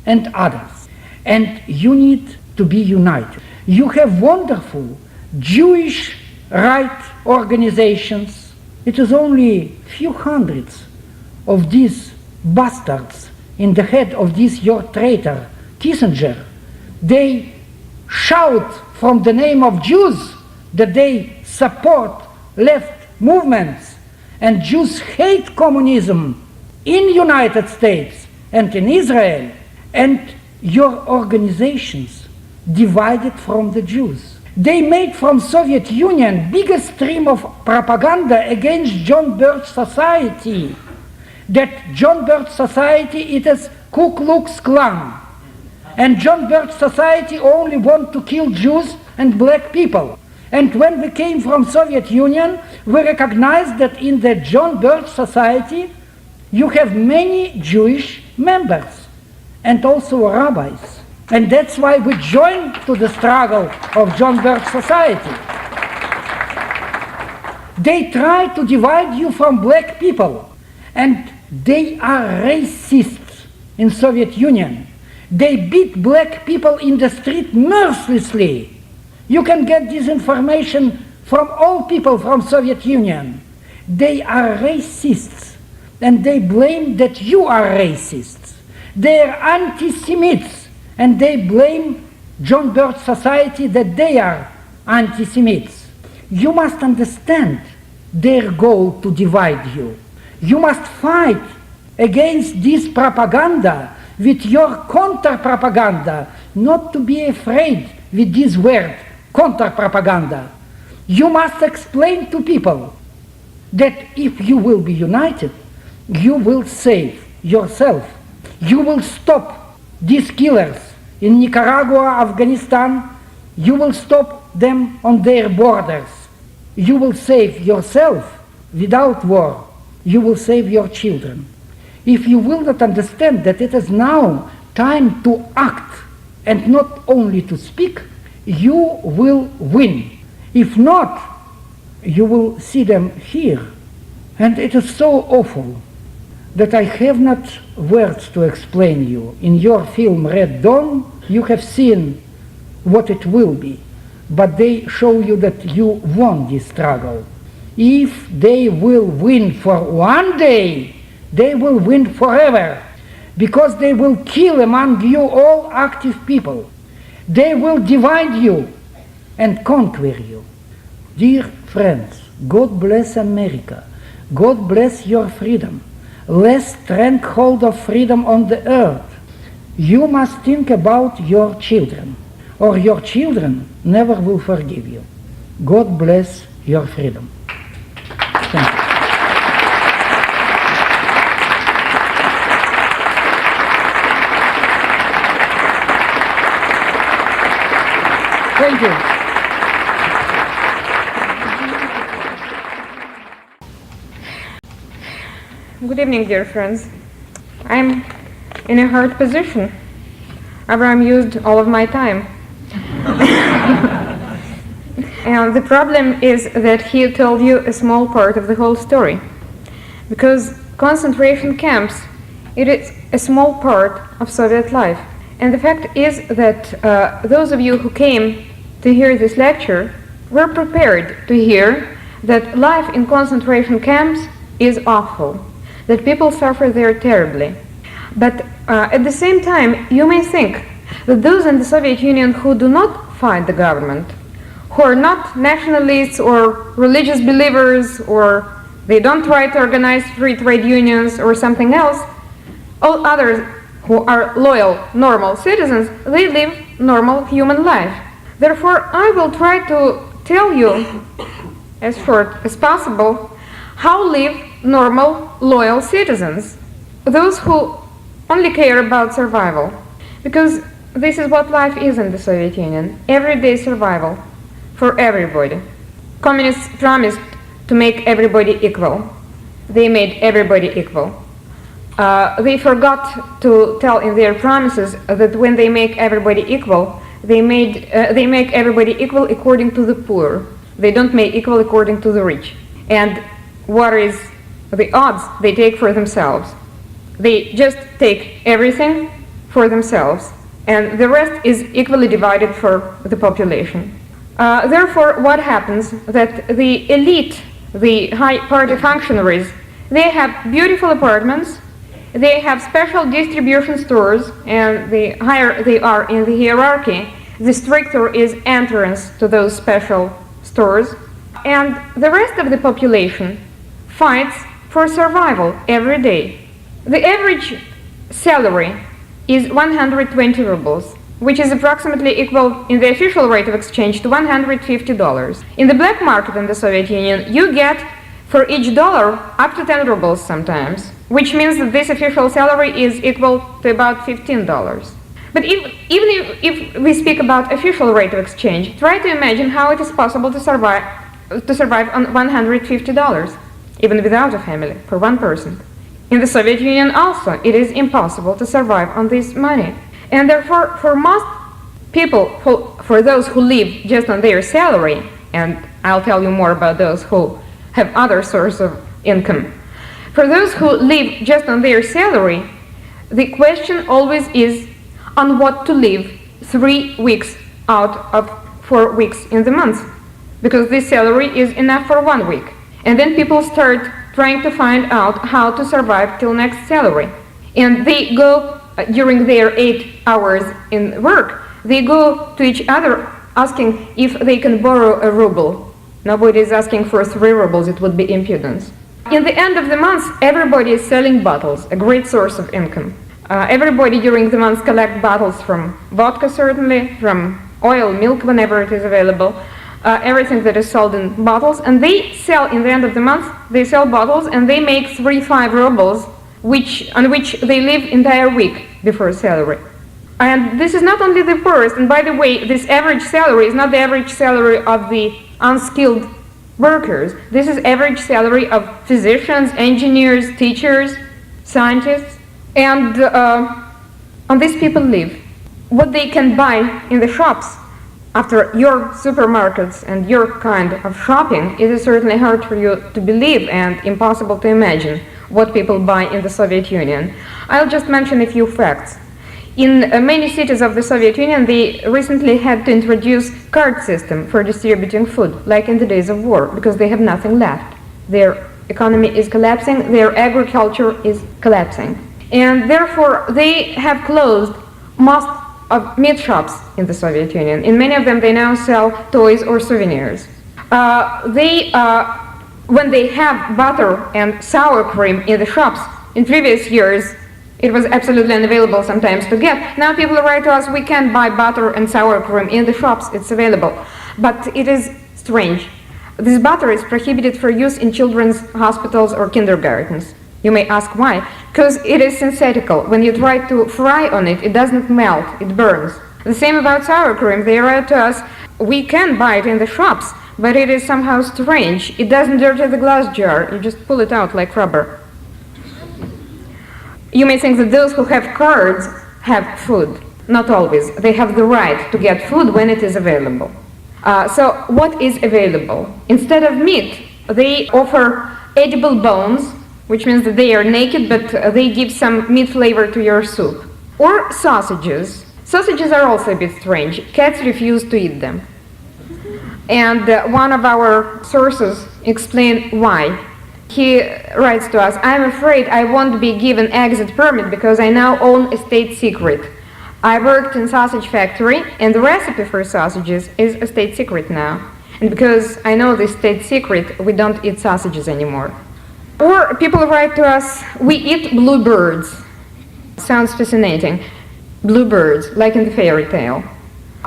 and others. And you need to be united. You have wonderful Jewish right organizations. It is only few hundreds of these bastards in the head of this your traitor, Kissinger. They shout from the name of Jews that they support left movements, and Jews hate communism in the United States and in Israel, and your organizations divided from the Jews. They made from Soviet Union biggest stream of propaganda against John Birch Society, that John Birch Society it is Ku Klux Klan, and John Birch Society only want to kill Jews and black people. And when we came from Soviet Union, we recognized that in the John Birch Society you have many Jewish members and also rabbis. And that's why we joined to the struggle of John Birch Society. They try to divide you from black people, and they are racists in Soviet Union. They beat black people in the street mercilessly. You can get this information from all people from Soviet Union. They are racists, and they blame that you are racists. They are anti-Semites, and they blame John Birch Society that they are anti-Semites. You must understand their goal to divide you. You must fight against this propaganda with your counter-propaganda, not to be afraid with this word, counter-propaganda. You must explain to people that if you will be united, you will save yourself. You will stop these killers in Nicaragua, Afghanistan. You will stop them on their borders. You will save yourself without war. You will save your children. If you will not understand that it is now time to act and not only to speak, you will win. If not, you will see them here. And it is so awful that I have not words to explain you. In your film Red Dawn, You have seen what it will be, but they show you that you won this struggle. If they will win for one day, they will win forever, because they will kill among you all active people. They will divide you and conquer you. Dear friends, God bless America. God bless your freedom. Last stronghold of freedom on the earth. You must think about your children, or your children never will forgive you. God bless your freedom. Thank you. Thank you. Good evening, dear friends. I'm in a hard position. Abraham used all of my time. And the problem is that he told you a small part of the whole story. Because concentration camps, it is a small part of Soviet life. And the fact is that those of you who came to hear this lecture were prepared to hear that life in concentration camps is awful, that people suffer there terribly. But at the same time, you may think that those in the Soviet Union who do not fight the government, who are not nationalists or religious believers, or they don't try to organize free trade unions or something else, all others who are loyal, normal citizens, they live normal human life. Therefore, I will try to tell you, as short as possible, how live normal, loyal citizens, those who only care about survival. Because this is what life is in the Soviet Union, everyday survival for everybody. Communists promised to make everybody equal. They made everybody equal. They forgot to tell in their promises that when they make everybody equal, they make everybody equal according to the poor. They don't make equal according to the rich. And what is the odds they take for themselves? They just take everything for themselves, and the rest is equally divided for the population. Therefore, what happens that the elite, the high party functionaries, they have beautiful apartments, they have special distribution stores, and the higher they are in the hierarchy, the stricter is entrance to those special stores. And the rest of the population fights for survival every day. The average salary is 120 rubles, which is approximately equal in the official rate of exchange to $150. In the black market in the Soviet Union, you get for each dollar up to 10 rubles sometimes, which means that this official salary is equal to about $15. But even if we speak about official rate of exchange, try to imagine how it is possible to survive on $150, even without a family, for one person. In the Soviet Union also, it is impossible to survive on this money. And therefore, for most people, for those who live just on their salary, and I'll tell you more about those who have other sources of income, for those who live just on their salary, the question always is on what to live 3 weeks out of 4 weeks in the month, because this salary is enough for 1 week. And then people start trying to find out how to survive till next salary. And they go, during their 8 hours in work, they go to each other asking if they can borrow a ruble. Nobody is asking for 3 rubles, it would be impudence. In the end of the month, everybody is selling bottles, a great source of income. Everybody during the month collects bottles from vodka, certainly, from oil, milk, whenever it is available. Everything that is sold in bottles, and they sell in the end of the month, they sell bottles and they make 3-5 rubles, on which they live entire week before salary. And this is not only the poorest, and by the way, this average salary is not the average salary of the unskilled workers. This is average salary of physicians, engineers, teachers, scientists, and on these people live. What they can buy in the shops after your supermarkets and your kind of shopping, it is certainly hard for you to believe and impossible to imagine what people buy in the Soviet Union. I'll just mention a few facts. In many cities of the Soviet Union, they recently had to introduce card system for distributing food, like in the days of war, because they have nothing left. Their economy is collapsing, their agriculture is collapsing. And therefore, they have closed most of meat shops in the Soviet Union. In many of them, they now sell toys or souvenirs. When they have butter and sour cream in the shops, in previous years, it was absolutely unavailable sometimes to get. Now people write to us, we can buy butter and sour cream in the shops, it's available. But it is strange. This butter is prohibited for use in children's hospitals or kindergartens. You may ask why. Because it is synthetical. When you try to fry on it, it doesn't melt, it burns. The same about sour cream. They write to us, we can buy it in the shops, but it is somehow strange. It doesn't dirty the glass jar, you just pull it out like rubber. You may think that those who have cards have food. Not always. They have the right to get food when it is available. So what is available? Instead of meat, they offer edible bones, which means that they are naked, but they give some meat flavor to your soup. Or sausages. Sausages are also a bit strange. Cats refuse to eat them. And one of our sources explained why. He writes to us, I'm afraid I won't be given exit permit because I now own a state secret. I worked in sausage factory and the recipe for sausages is a state secret now. And because I know this state secret, we don't eat sausages anymore. Or people write to us, we eat bluebirds. Sounds fascinating. Bluebirds, like in the fairy tale.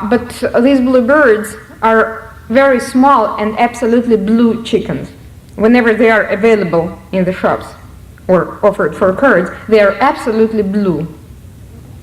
But these bluebirds are very small and absolutely blue chickens. Whenever they are available in the shops or offered for cards, they are absolutely blue.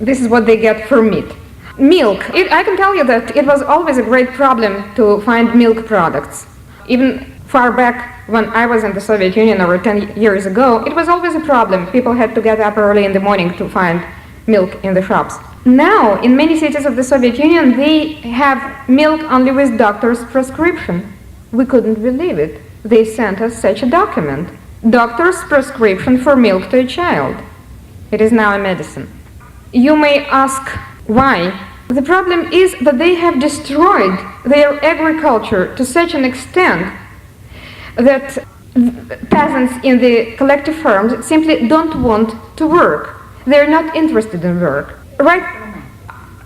This is what they get for meat. Milk. I can tell you that it was always a great problem to find milk products. Even far back when I was in the Soviet Union over 10 years ago, it was always a problem. People had to get up early in the morning to find milk in the shops. Now, in many cities of the Soviet Union, they have milk only with doctor's prescription. We couldn't believe it. They sent us such a document. Doctor's prescription for milk to a child. It is now a medicine. You may ask why. The problem is that they have destroyed their agriculture to such an extent that peasants in the collective farms simply don't want to work. They're not interested in work. Right?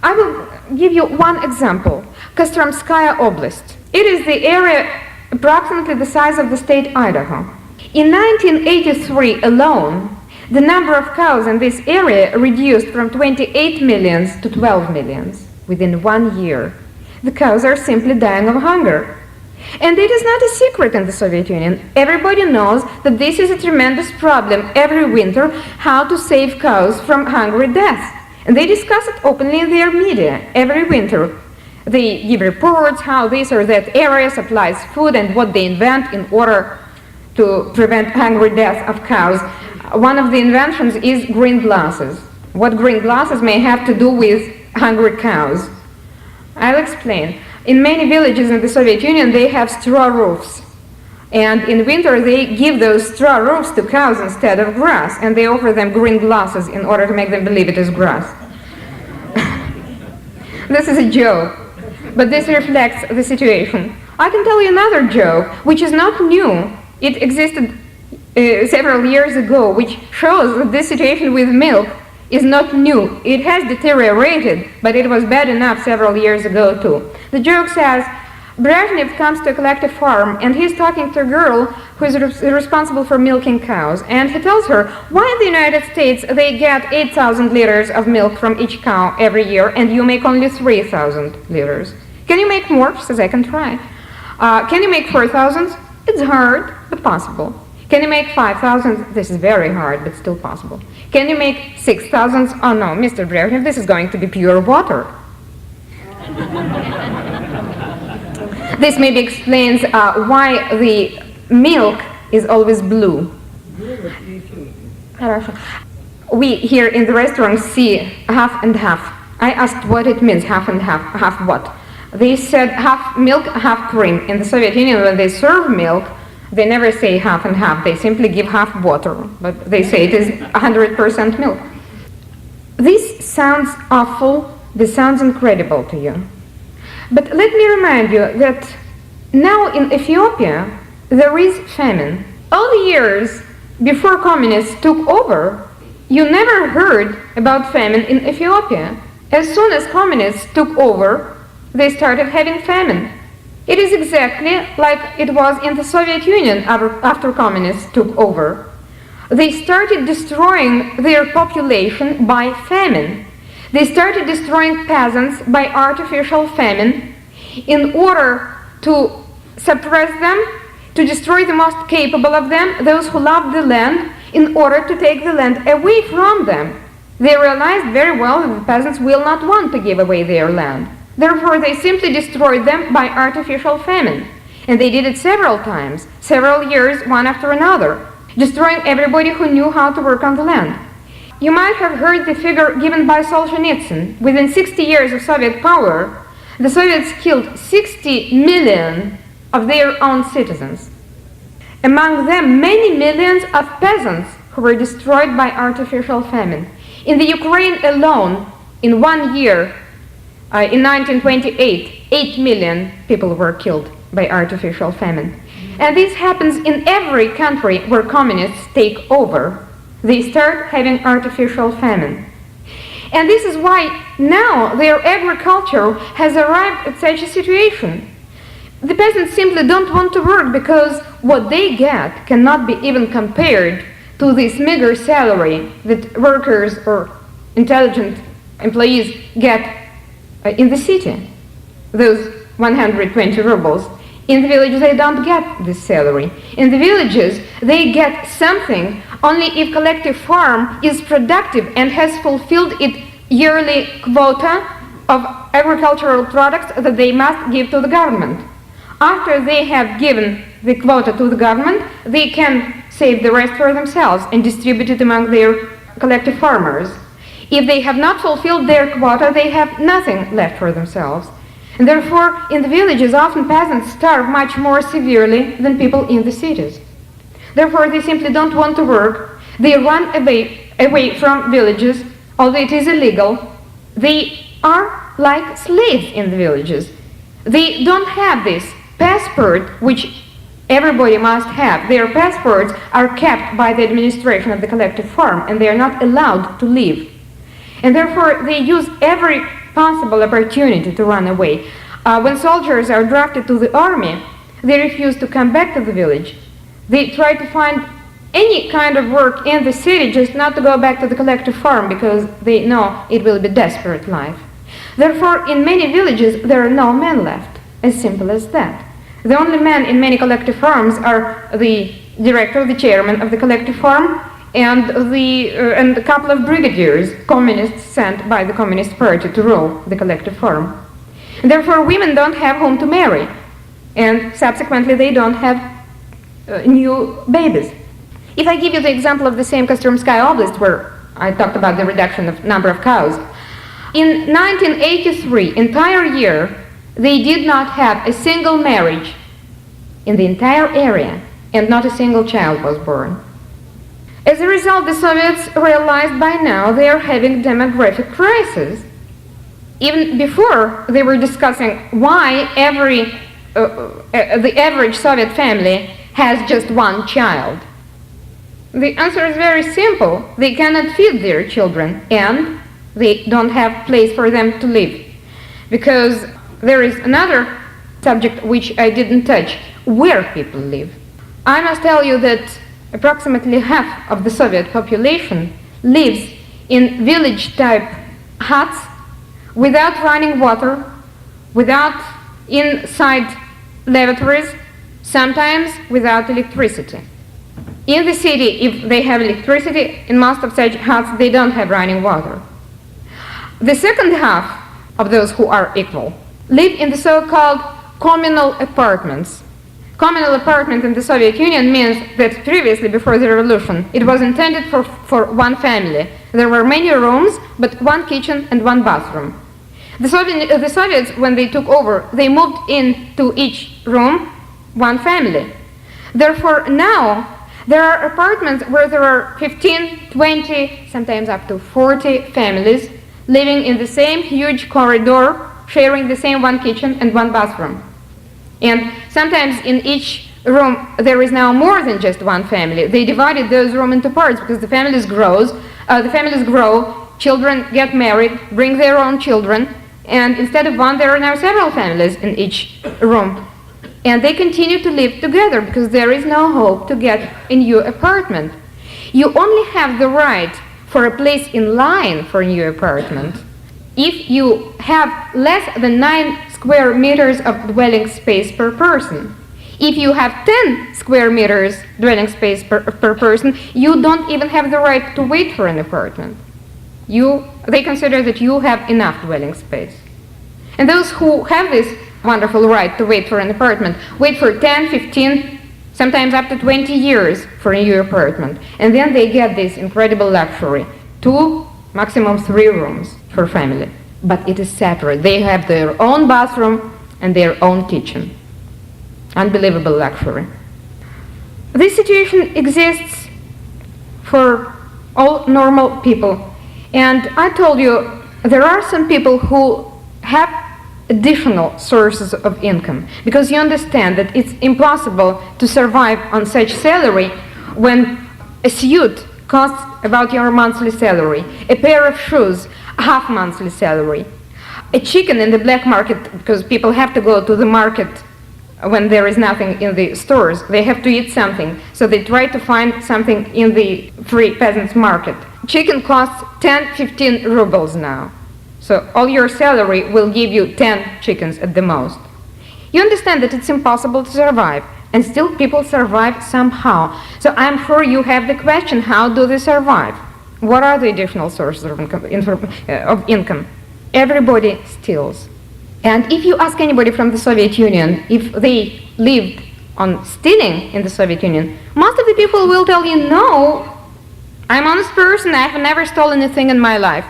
I will give you one example. Kostromskaya Oblast. It is the area approximately the size of the state Idaho. In 1983 alone, the number of cows in this area reduced from 28 millions to 12 millions within 1 year. The cows are simply dying of hunger. And it is not a secret in the Soviet Union. Everybody knows that this is a tremendous problem every winter, how to save cows from hungry death. And they discuss it openly in their media every winter. They give reports how this or that area supplies food and what they invent in order to prevent hungry death of cows. One of the inventions is green glasses. What green glasses may have to do with hungry cows? I'll explain. In many villages in the Soviet Union, they have straw roofs. And in winter, they give those straw roofs to cows instead of grass, and they offer them green glasses in order to make them believe it is grass. This is a joke. But this reflects the situation. I can tell you another joke, which is not new. It existed several years ago, which shows that this situation with milk is not new. It has deteriorated, but it was bad enough several years ago too. The joke says, Brezhnev comes to a collective farm and he's talking to a girl who is responsible for milking cows, and he tells her, why in the United States they get 8,000 liters of milk from each cow every year and you make only 3,000 liters? Can you make more? She says, I can try. Can you make 4,000? It's hard, but possible. Can you make 5,000? This is very hard, but still possible. Can you make 6,000? Oh no, Mr. Brezhnev, this is going to be pure water. This maybe explains why the milk is always blue. We here in the restaurant see half and half. I asked what it means, half and half. Half what? They said half milk, half cream. In the Soviet Union, when they serve milk, they never say half and half. They simply give half water, but they say it is 100% milk. This sounds awful, this sounds incredible to you. But let me remind you that now in Ethiopia there is famine. All the years before communists took over, you never heard about famine in Ethiopia. As soon as communists took over, they started having famine. It is exactly like it was in the Soviet Union after communists took over. They started destroying their population by famine. They started destroying peasants by artificial famine in order to suppress them, to destroy the most capable of them, those who loved the land, in order to take the land away from them. They realized very well that the peasants will not want to give away their land. Therefore, they simply destroyed them by artificial famine. And they did it several times, several years, one after another, destroying everybody who knew how to work on the land. You might have heard the figure given by Solzhenitsyn. Within 60 years of Soviet power, the Soviets killed 60 million of their own citizens. Among them, many millions of peasants who were destroyed by artificial famine. In the Ukraine alone, in 1 year, in 1928, 8 million people were killed by artificial famine. And this happens in every country where communists take over. They start having artificial famine. And this is why now their agriculture has arrived at such a situation. The peasants simply don't want to work because what they get cannot be even compared to this meager salary that workers or intelligent employees get in the city, those 120 rubles. In the villages, they don't get this salary. In the villages, they get something only if collective farm is productive and has fulfilled its yearly quota of agricultural products that they must give to the government. After they have given the quota to the government, they can save the rest for themselves and distribute it among their collective farmers. If they have not fulfilled their quota, they have nothing left for themselves. And therefore, in the villages, often peasants starve much more severely than people in the cities. Therefore, they simply don't want to work. They run away from villages, although it is illegal. They are like slaves in the villages. They don't have this passport, which everybody must have. Their passports are kept by the administration of the collective farm, and they are not allowed to leave. And therefore, they use every possible opportunity to run away. When soldiers are drafted to the army, they refuse to come back to the village. They try to find any kind of work in the city, just not to go back to the collective farm, because they know it will be desperate life. Therefore, in many villages, there are no men left, as simple as that. The only men in many collective farms are the director, the chairman of the collective farm, and a couple of brigadiers, communists sent by the Communist Party to rule the collective farm. And therefore, women don't have whom to marry, and subsequently they don't have new babies. If I give you the example of the same Kostromskaya Oblast, where I talked about the reduction of number of cows, in 1983, entire year, they did not have a single marriage in the entire area, and not a single child was born. As a result, the Soviets realized by now they are having demographic crisis. Even before, they were discussing why the average Soviet family has just one child. The answer is very simple. They cannot feed their children, and they don't have place for them to live. Because there is another subject which I didn't touch, where people live. I must tell you that approximately half of the Soviet population lives in village-type huts without running water, without inside lavatories, sometimes without electricity. In the city, if they have electricity, in most of such huts they don't have running water. The second half of those who are equal live in the so-called communal apartments. Communal apartment in the Soviet Union means that previously, before the revolution, it was intended for one family. There were many rooms, but one kitchen and one bathroom. The Soviets, when they took over, they moved into each room one family. Therefore, now There are apartments where there are 15, 20, sometimes up to 40 families living in the same huge corridor, sharing the same one kitchen and one bathroom. And sometimes in each room there is now more than just one family. They divided those rooms into parts because the families grow, children get married, bring their own children, and instead of one there are now several families in each room. And they continue to live together because there is no hope to get a new apartment. You only have the right for a place in line for a new apartment if you have less than 9 square meters of dwelling space per person. If you have 10 square meters dwelling space per person, you don't even have the right to wait for an apartment. They consider that you have enough dwelling space. And those who have this wonderful right to wait for an apartment wait for 10, 15, sometimes up to 20 years for a new apartment. And then they get this incredible luxury, 2, maximum 3 rooms for family. But it is separate. They have their own bathroom and their own kitchen. Unbelievable luxury. This situation exists for all normal people. And I told you, there are some people who have additional sources of income, because you understand that it's impossible to survive on such salary when a suit costs about your monthly salary, a pair of shoes, half monthly salary, a chicken in the black market, because people have to go to the market when there is nothing in the stores. They have to eat something, so they try to find something in the free peasants market. Chicken costs 10, 15 rubles now. So all your salary will give you 10 chickens at the most. You understand that it's impossible to survive, and still people survive somehow. So I'm sure you have the question, how do they survive? What are the additional sources of income? Everybody steals. And if you ask anybody from the Soviet Union if they lived on stealing in the Soviet Union, most of the people will tell you, no, I'm an honest person, I've never stolen anything in my life.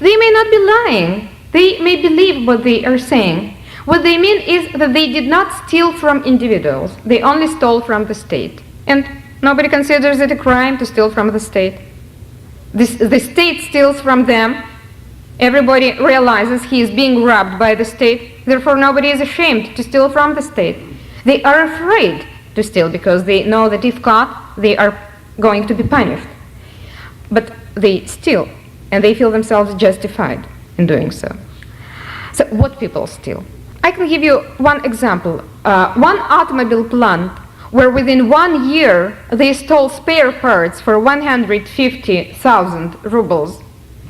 They may not be lying. They may believe what they are saying. What they mean is that they did not steal from individuals. They only stole from the state. And nobody considers it a crime to steal from the state. The state steals from them. Everybody realizes he is being robbed by the state. Therefore, nobody is ashamed to steal from the state. They are afraid to steal because they know that if caught, they are going to be punished. But they steal. And they feel themselves justified in doing so. So what people steal? I can give you one example. One automobile plant where within 1 year they stole spare parts for 150,000 rubles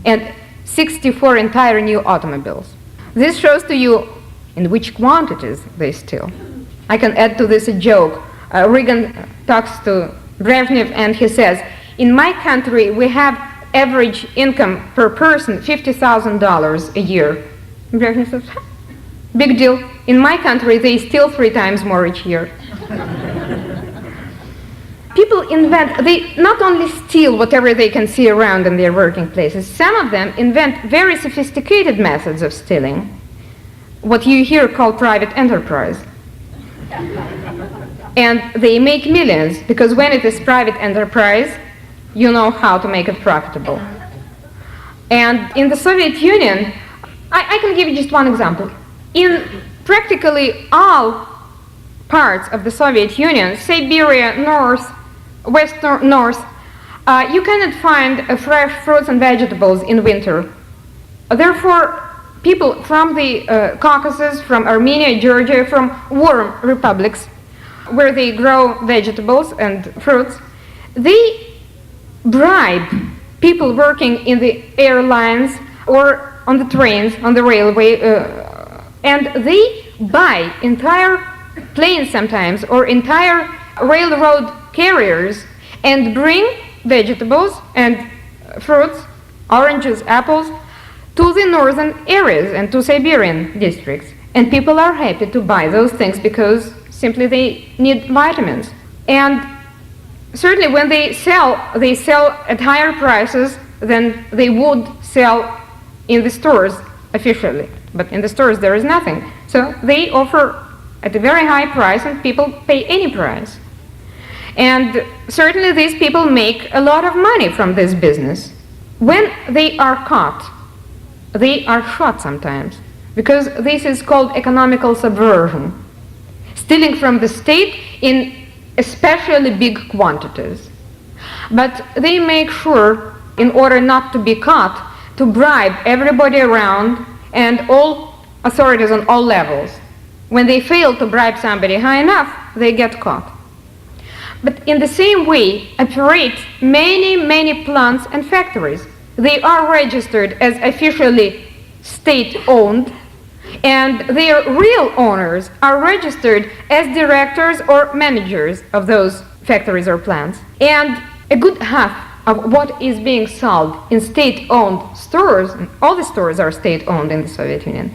and 64 entire new automobiles. This shows to you in which quantities they steal. I can add to this a joke. Reagan talks to Brezhnev and he says, in my country we have average income per person $50,000 a year. Brezhnev says, big deal. In my country, they steal 3 times more each year. People invent, they not only steal whatever they can see around in their working places, some of them invent very sophisticated methods of stealing, what you here call private enterprise. And they make millions, because when it is private enterprise, you know how to make it profitable. And in the Soviet Union, I can give you just one example. In practically all parts of the Soviet Union, Siberia, North, West, North, you cannot find fresh fruits and vegetables in winter. Therefore, people from the Caucasus, from Armenia, Georgia, from warm republics, where they grow vegetables and fruits, they bribe people working in the airlines or on the trains, on the railway, and they buy entire planes sometimes or entire railroad carriers and bring vegetables and fruits, oranges, apples, to the northern areas and to Siberian districts. And people are happy to buy those things because simply they need vitamins. And certainly when they sell at higher prices than they would sell in the stores officially. But in the stores there is nothing. So they offer at a very high price and people pay any price. And certainly these people make a lot of money from this business. When they are caught, they are shot sometimes, because this is called economical subversion, stealing from the state in especially big quantities. But they make sure, in order not to be caught, to bribe everybody around and all authorities on all levels. When they fail to bribe somebody high enough, they get caught. But in the same way, operate many plants and factories. They are registered as officially state-owned, and their real owners are registered as directors or managers of those factories or plants. And a good half of what is being sold in state-owned stores, and all the stores are state-owned in the Soviet Union,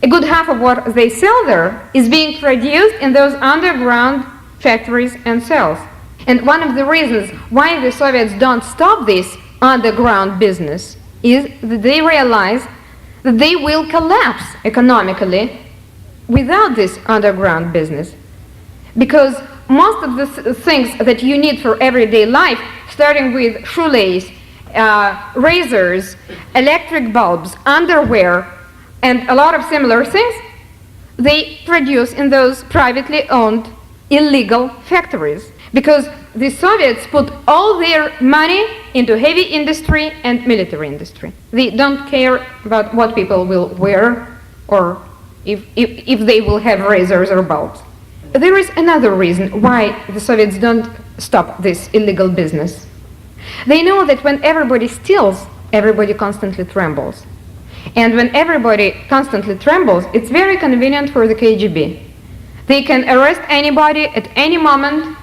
a good half of what they sell there is being produced in those underground factories and cells. And one of the reasons why the Soviets don't stop this underground business is that they realize that they will collapse economically without this underground business. Because most of the things that you need for everyday life, starting with shoelace, razors, electric bulbs, underwear, and a lot of similar things, they produce in those privately owned illegal factories. Because the Soviets put all their money into heavy industry and military industry. They don't care about what people will wear or if they will have razors or bulbs. There is another reason why the Soviets don't stop this illegal business. They know that when everybody steals, everybody constantly trembles. And when everybody constantly trembles, it's very convenient for the KGB. They can arrest anybody at any moment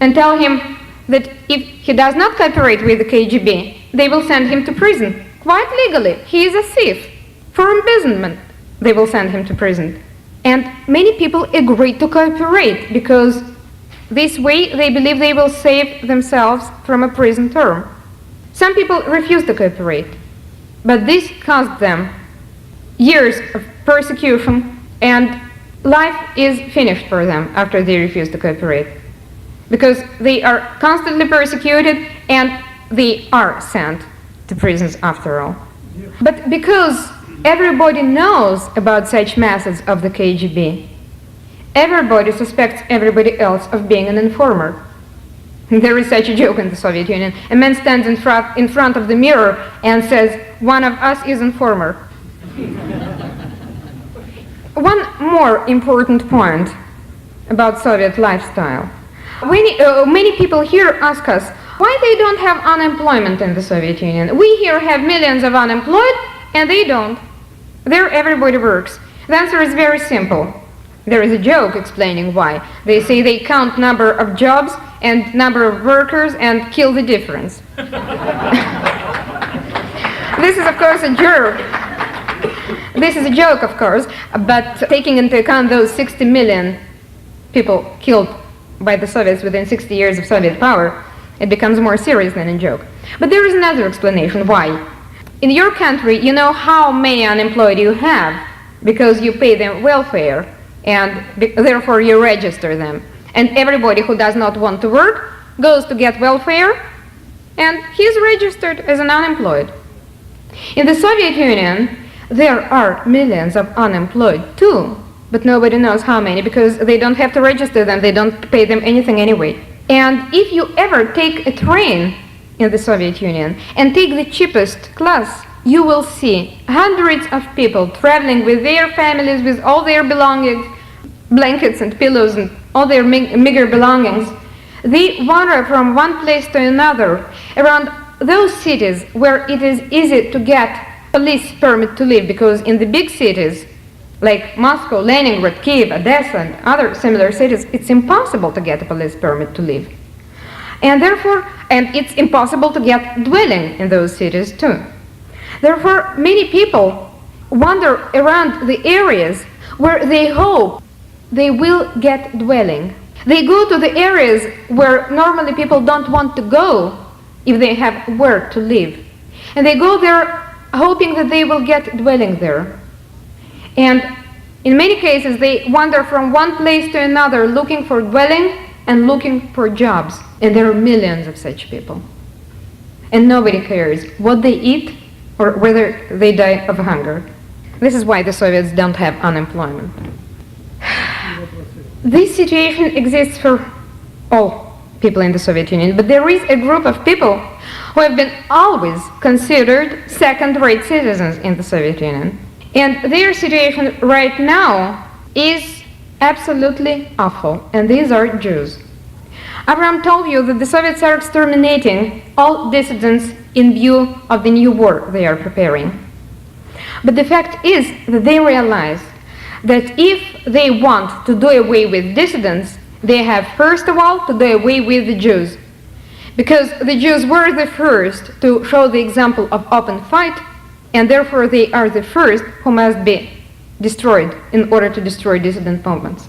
and tell him that if he does not cooperate with the KGB, they will send him to prison. Quite legally, he is a thief. For imprisonment, they will send him to prison. And many people agree to cooperate because this way they believe they will save themselves from a prison term. Some people refuse to cooperate, but this cost them years of persecution, and life is finished for them after they refuse to cooperate. Because they are constantly persecuted and they are sent to prisons after all. But because everybody knows about such methods of the KGB, everybody suspects everybody else of being an informer. There is such a joke in the Soviet Union. A man stands in front of the mirror and says, "One of us is informer." One more important point about Soviet lifestyle. Many people here ask us why they don't have unemployment in the Soviet Union. We here have millions of unemployed, and they don't. There everybody works. The answer is very simple. There is a joke explaining why. They say they count number of jobs and number of workers and kill the difference. This is, of course, a joke. This is a joke, of course, but taking into account those 60 million people killed by the Soviets within 60 years of Soviet power, it becomes more serious than a joke. But there is another explanation why. In your country, you know how many unemployed you have because you pay them welfare, and therefore you register them. And everybody who does not want to work goes to get welfare, and he's registered as an unemployed. In the Soviet Union, there are millions of unemployed too, but nobody knows how many because they don't have to register them, they don't pay them anything anyway. And if you ever take a train in the Soviet Union and take the cheapest class, you will see hundreds of people traveling with their families, with all their belongings, blankets and pillows and all their meager belongings. They wander from one place to another around those cities where it is easy to get police permit to live, because in the big cities like Moscow, Leningrad, Kiev, Odessa, and other similar cities, it's impossible to get a police permit to live. And therefore, and it's impossible to get dwelling in those cities too. Therefore, many people wander around the areas where they hope they will get dwelling. They go to the areas where normally people don't want to go if they have where to live. And they go there hoping that they will get dwelling there. And in many cases, they wander from one place to another looking for dwelling, and looking for jobs, and there are millions of such people. And nobody cares what they eat or whether they die of hunger. This is why the Soviets don't have unemployment. This situation exists for all people in the Soviet Union, but there is a group of people who have been always considered second-rate citizens in the Soviet Union. And their situation right now is absolutely awful, and these are Jews. Abraham told you that the Soviets are exterminating all dissidents in view of the new war they are preparing. But the fact is that they realize that if they want to do away with dissidents, they have first of all to do away with the Jews. Because the Jews were the first to show the example of open fight, and therefore they are the first who must be destroyed in order to destroy dissident movements.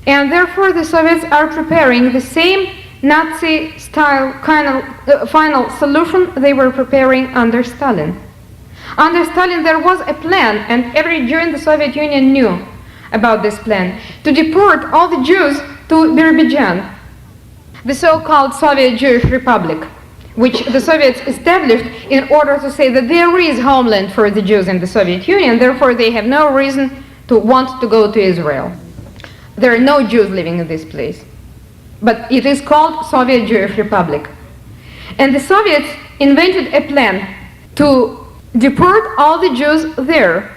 And therefore the Soviets are preparing the same Nazi-style final solution they were preparing under Stalin. Under Stalin there was a plan, and every Jew in the Soviet Union knew about this plan, to deport all the Jews to Birobidzhan, the so-called Soviet Jewish Republic, which the Soviets established in order to say that there is homeland for the Jews in the Soviet Union, therefore they have no reason to want to go to Israel. There are no Jews living in this place, but it is called Soviet Jewish Republic. And the Soviets invented a plan to deport all the Jews there.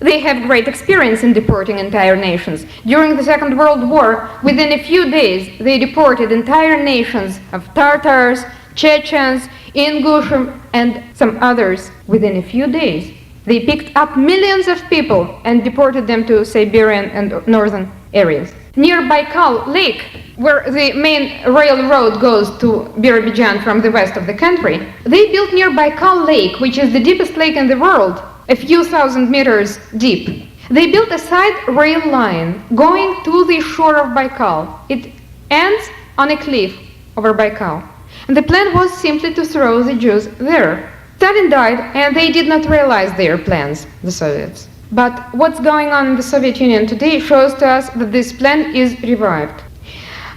They have great experience in deporting entire nations. During the Second World War, within a few days, they deported entire nations of Tatars, Chechens, Ingushim, and some others within a few days. They picked up millions of people and deported them to Siberian and northern areas. Near Baikal Lake, where the main railroad goes to Birobidzhan from the west of the country, they built near Baikal Lake, which is the deepest lake in the world, a few thousand meters deep. They built a side rail line going to the shore of Baikal. It ends on a cliff over Baikal. And the plan was simply to throw the Jews there. Stalin died, and they did not realize their plans, the Soviets. But what's going on in the Soviet Union today shows to us that this plan is revived.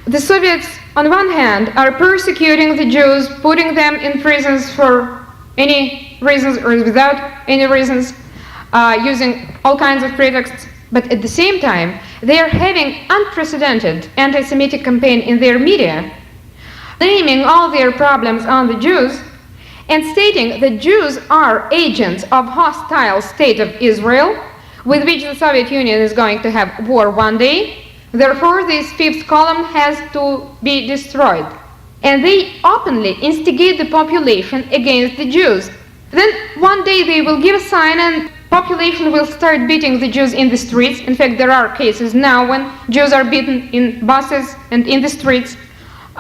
The Soviets, on one hand, are persecuting the Jews, putting them in prisons for any reasons or without any reasons, using all kinds of pretexts. But at the same time, they are having unprecedented anti-Semitic campaign in their media, blaming all their problems on the Jews, and stating that Jews are agents of hostile state of Israel, with which the Soviet Union is going to have war one day. Therefore, this fifth column has to be destroyed. And they openly instigate the population against the Jews. Then one day they will give a sign and population will start beating the Jews in the streets. In fact, there are cases now when Jews are beaten in buses and in the streets,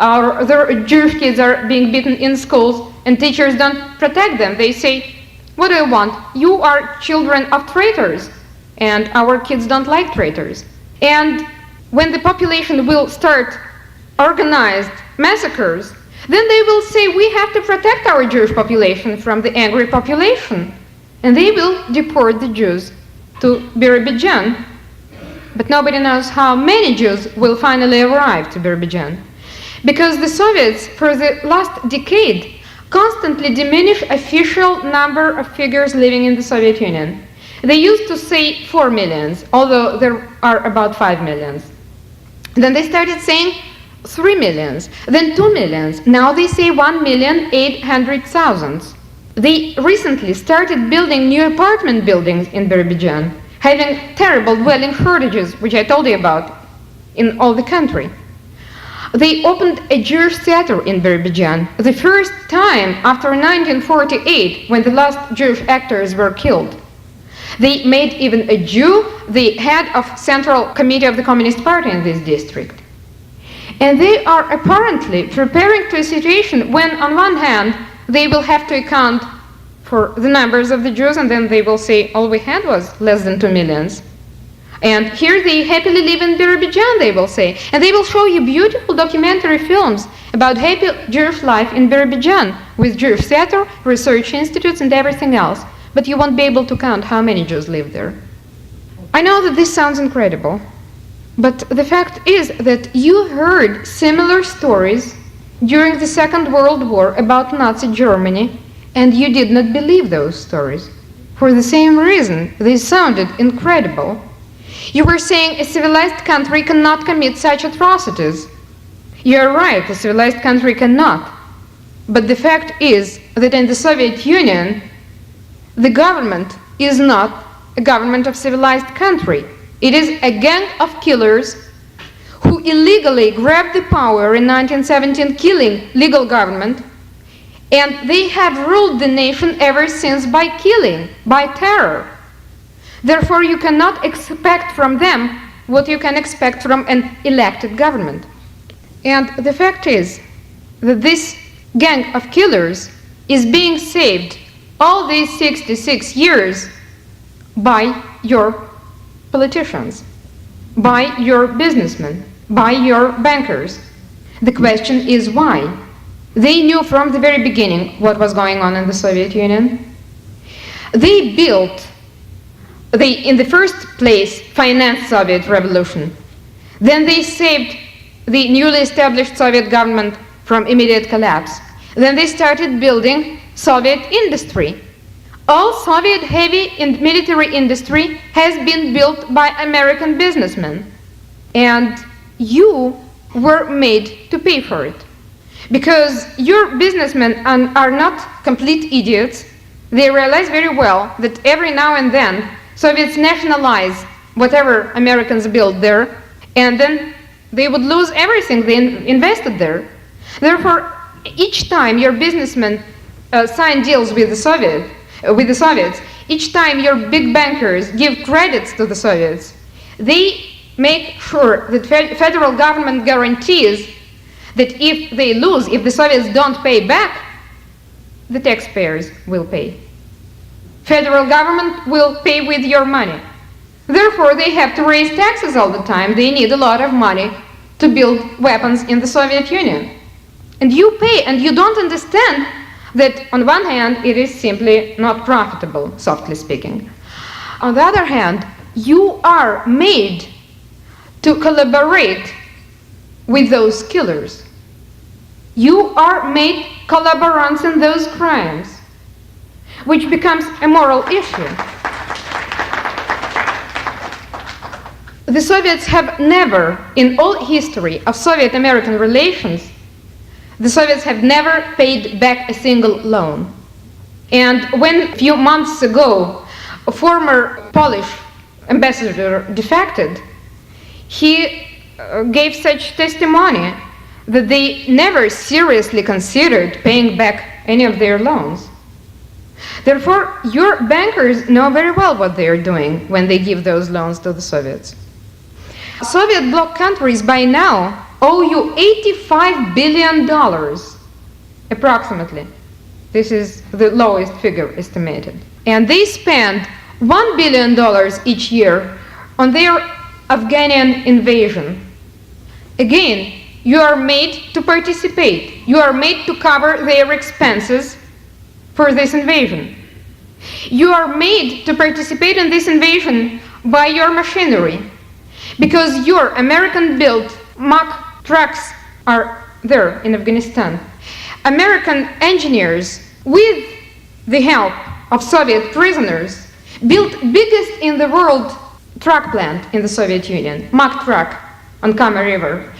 or Jewish kids are being beaten in schools, and teachers don't protect them. They say, what do you want? You are children of traitors, and our kids don't like traitors. And when the population will start organized massacres, then they will say, we have to protect our Jewish population from the angry population. And they will deport the Jews to Birobidzhan. But nobody knows how many Jews will finally arrive to Birobidzhan. Because the Soviets, for the last decade, constantly diminish official number of figures living in the Soviet Union. They used to say 4 million, although there are about 5 million. Then they started saying 3 million, then 2 million. Now they say 1,800,000. They recently started building new apartment buildings in Birobidzhan, having terrible dwelling shortages, which I told you about, in all the country. They opened a Jewish theater in Birobidzhan, the first time after 1948, when the last Jewish actors were killed. They made even a Jew the head of Central Committee of the Communist Party in this district. And they are apparently preparing to a situation when, on one hand, they will have to account for the numbers of the Jews, and then they will say, all we had was less than 2 million. And here they happily live in Birobidzhan, they will say. And they will show you beautiful documentary films about happy Jewish life in Birobidzhan, with Jewish theater, research institutes, and everything else. But you won't be able to count how many Jews live there. I know that this sounds incredible, But the fact is that you heard similar stories during the Second World War about Nazi Germany, and you did not believe those stories. For the same reason, they sounded incredible. You were saying a civilized country cannot commit such atrocities. You are right, a civilized country cannot. But the fact is that in the Soviet Union, the government is not a government of civilized country. It is a gang of killers who illegally grabbed the power in 1917, killing legal government, and they have ruled the nation ever since by killing, by terror. Therefore, you cannot expect from them what you can expect from an elected government. And the fact is that this gang of killers is being saved all these 66 years by your politicians, by your businessmen, by your bankers. The question is why? They knew from the very beginning what was going on in the Soviet Union. They in the first place, financed Soviet revolution. Then they saved the newly established Soviet government from immediate collapse. Then they started building Soviet industry. All Soviet heavy and military industry has been built by American businessmen. And you were made to pay for it. Because your businessmen are not complete idiots. They realize very well that every now and then Soviets nationalize whatever Americans build there, and then they would lose everything they invested there. Therefore, each time your businessmen sign deals with the Soviets, each time your big bankers give credits to the Soviets, they make sure that federal government guarantees that if they lose, if the Soviets don't pay back, the taxpayers will pay. Federal government will pay with your money. Therefore, they have to raise taxes all the time. They need a lot of money to build weapons in the Soviet Union. And you pay, and you don't understand that on one hand, it is simply not profitable, softly speaking. On the other hand, you are made to collaborate with those killers. You are made collaborants in those crimes, which becomes a moral issue. The Soviets have never, in all history of Soviet-American relations, the Soviets have never paid back a single loan. And when a few months ago, a former Polish ambassador defected, he gave such testimony that they never seriously considered paying back any of their loans. Therefore, your bankers know very well what they are doing when they give those loans to the Soviets. Soviet bloc countries by now owe you $85 billion, approximately. This is the lowest figure estimated. And they spend $1 billion each year on their Afghanian invasion. Again, you are made to participate. You are made to cover their expenses for this invasion. You are made to participate in this invasion by your machinery, because your American-built Mack trucks are there in Afghanistan. American engineers, with the help of Soviet prisoners, built biggest in the world truck plant in the Soviet Union, Mack truck on Kama River.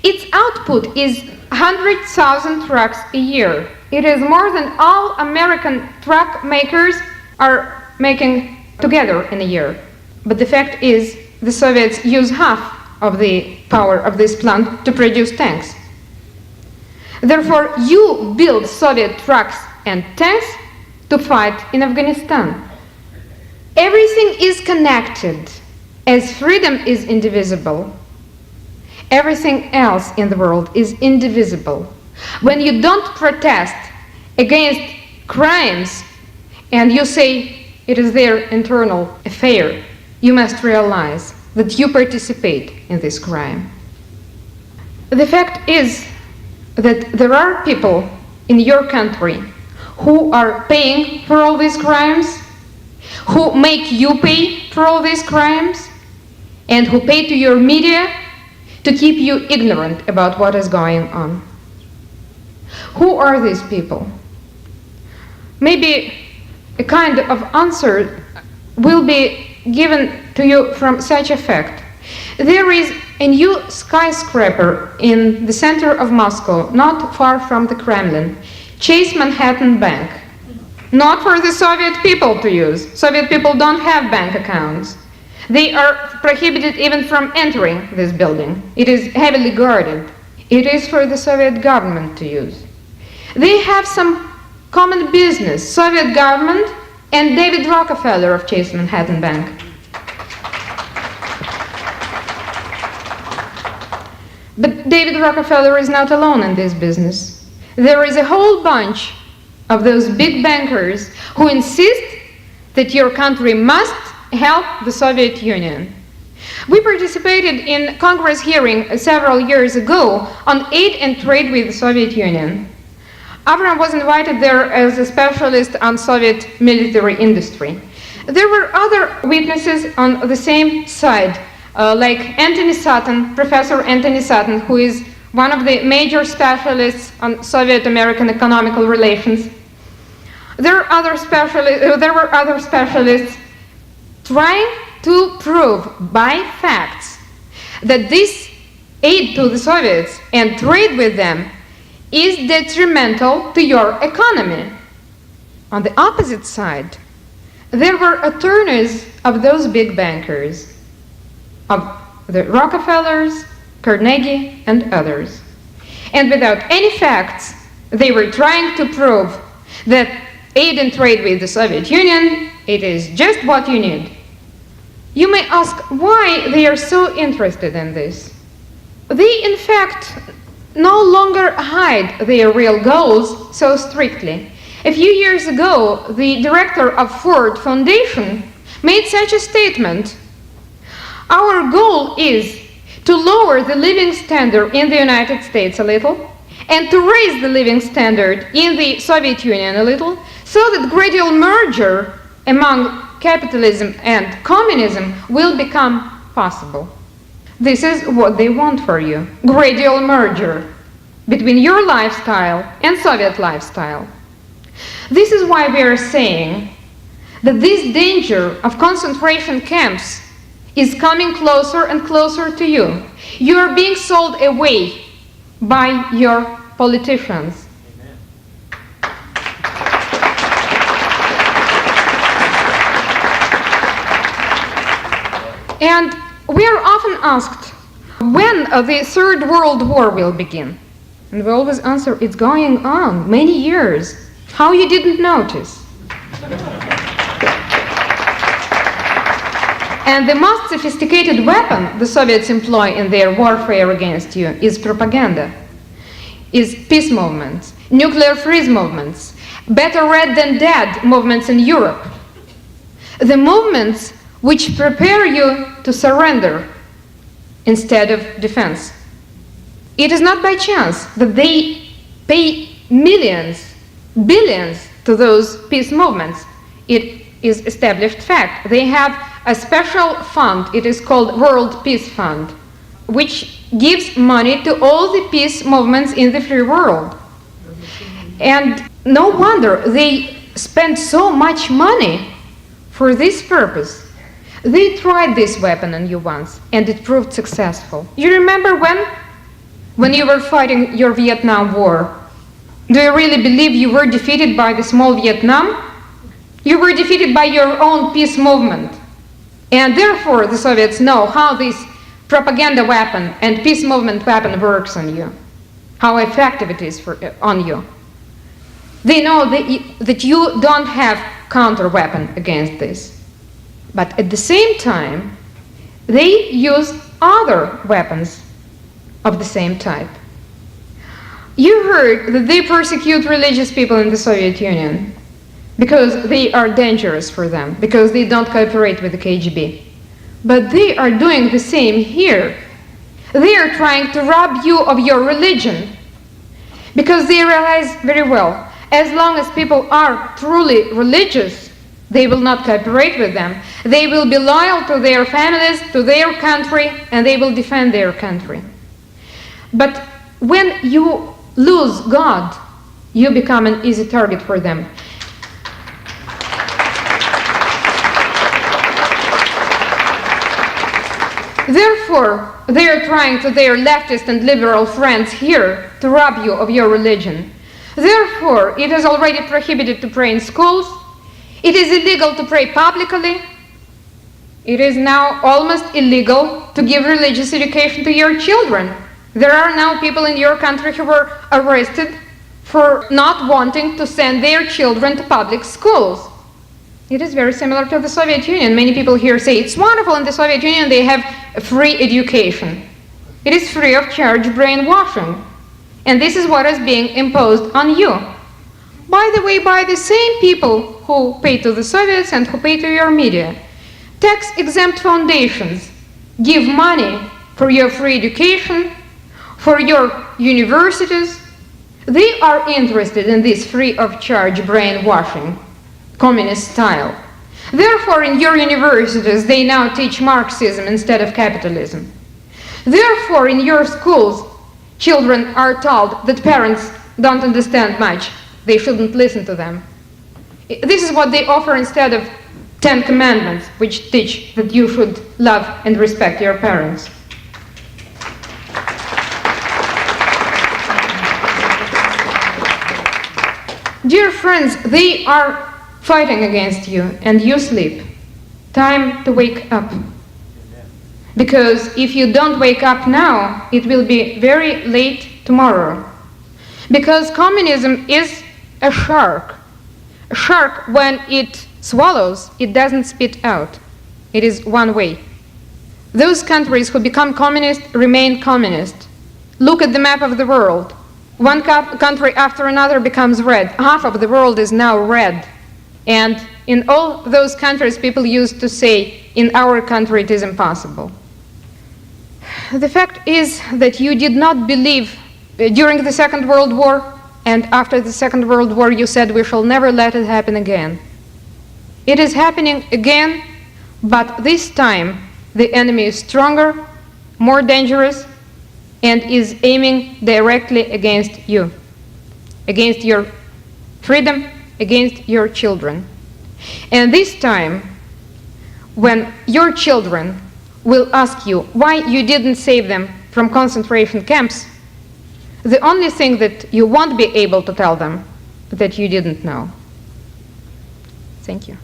Its output is 100,000 trucks a year. It is more than all American truck makers are making together in a year. But the fact is, the Soviets use half of the power of this plant to produce tanks. Therefore, you build Soviet trucks and tanks to fight in Afghanistan. Everything is connected. As freedom is indivisible, everything else in the world is indivisible. When you don't protest against crimes and you say it is their internal affair, you must realize that you participate in this crime. The fact is that there are people in your country who are paying for all these crimes, who make you pay for all these crimes, and who pay to your media to keep you ignorant about what is going on. Who are these people? Maybe a kind of answer will be given to you from such a fact. There is a new skyscraper in the center of Moscow, not far from the Kremlin, Chase Manhattan Bank. Not for the Soviet people to use. Soviet people don't have bank accounts. They are prohibited even from entering this building. It is heavily guarded. It is for the Soviet government to use. They have some common business, Soviet government and David Rockefeller of Chase Manhattan Bank. But David Rockefeller is not alone in this business. There is a whole bunch of those big bankers who insist that your country must help the Soviet Union. We participated in Congress hearing several years ago on aid and trade with the Soviet Union. Avram was invited there as a specialist on Soviet military industry. There were other witnesses on the same side, like Anthony Sutton, Professor Anthony Sutton, who is one of the major specialists on Soviet-American economical relations. There were other specialists trying to prove by facts that this aid to the Soviets and trade with them is detrimental to your economy. On the opposite side, there were attorneys of those big bankers, of the Rockefellers, Carnegie, and others. And without any facts, they were trying to prove that aid and trade with the Soviet Union, it is just what you need. You may ask why they are so interested in this. They, in fact, no longer hide their real goals so strictly. A few years ago, the director of Ford Foundation made such a statement: our goal is to lower the living standard in the United States a little and to raise the living standard in the Soviet Union a little, so that gradual merger among capitalism and communism will become possible. This is what they want for you, gradual merger between your lifestyle and Soviet lifestyle. This is why we are saying that this danger of concentration camps is coming closer and closer to you. You are being sold away by your politicians. And we are often asked when the Third World War will begin. And we always answer, it's going on many years. How you didn't notice? And the most sophisticated weapon the Soviets employ in their warfare against you is propaganda, is peace movements, nuclear freeze movements, better red than dead movements in Europe. The movements which prepare you to surrender instead of defense. It is not by chance that they pay millions, billions to those peace movements. It is established fact. They have a special fund, it is called World Peace Fund, which gives money to all the peace movements in the free world. And no wonder they spend so much money for this purpose. They tried this weapon on you once, and it proved successful. You remember when you were fighting your Vietnam War? Do you really believe you were defeated by the small Vietnam? You were defeated by your own peace movement. And therefore, the Soviets know how this propaganda weapon and peace movement weapon works on you, how effective it is on you. They know that you don't have counter weapon against this. But at the same time, they use other weapons of the same type. You heard that they persecute religious people in the Soviet Union because they are dangerous for them, because they don't cooperate with the KGB. But they are doing the same here. They are trying to rob you of your religion because they realize very well, as long as people are truly religious, They will not cooperate with them. They will be loyal to their families, to their country, and they will defend their country. But when you lose God, you become an easy target for them. Therefore, they are trying to their leftist and liberal friends here to rob you of your religion. Therefore, it is already prohibited to pray in schools. It is illegal to pray publicly. It is now almost illegal to give religious education to your children. There are now people in your country who were arrested for not wanting to send their children to public schools. It is very similar to the Soviet Union. Many people here say it's wonderful in the Soviet Union they have free education. It is free of charge brainwashing. And this is what is being imposed on you. By the way, by the same people who pay to the Soviets and who pay to your media. Tax-exempt foundations give money for your free education, for your universities. They are interested in this free of charge brainwashing, communist style. Therefore, in your universities, they now teach Marxism instead of capitalism. Therefore, in your schools, children are told that parents don't understand much. They shouldn't listen to them. This is what they offer instead of 10 commandments, which teach that you should love and respect your parents. Dear friends, they are fighting against you, and you sleep. Time to wake up. Because if you don't wake up now, it will be very late tomorrow. Because communism is a shark. A shark, when it swallows, it doesn't spit out. It is one way. Those countries who become communist remain communist. Look at the map of the world. One country after another becomes red. Half of the world is now red. And in all those countries, people used to say, in our country it is impossible. The fact is that you did not believe during the Second World War, and after the Second World War you said we shall never let it happen again. It is happening again, but this time the enemy is stronger, more dangerous, and is aiming directly against you, against your freedom, against your children. And this time, when your children will ask you why you didn't save them from concentration camps, the only thing that you won't be able to tell them is that you didn't know. Thank you.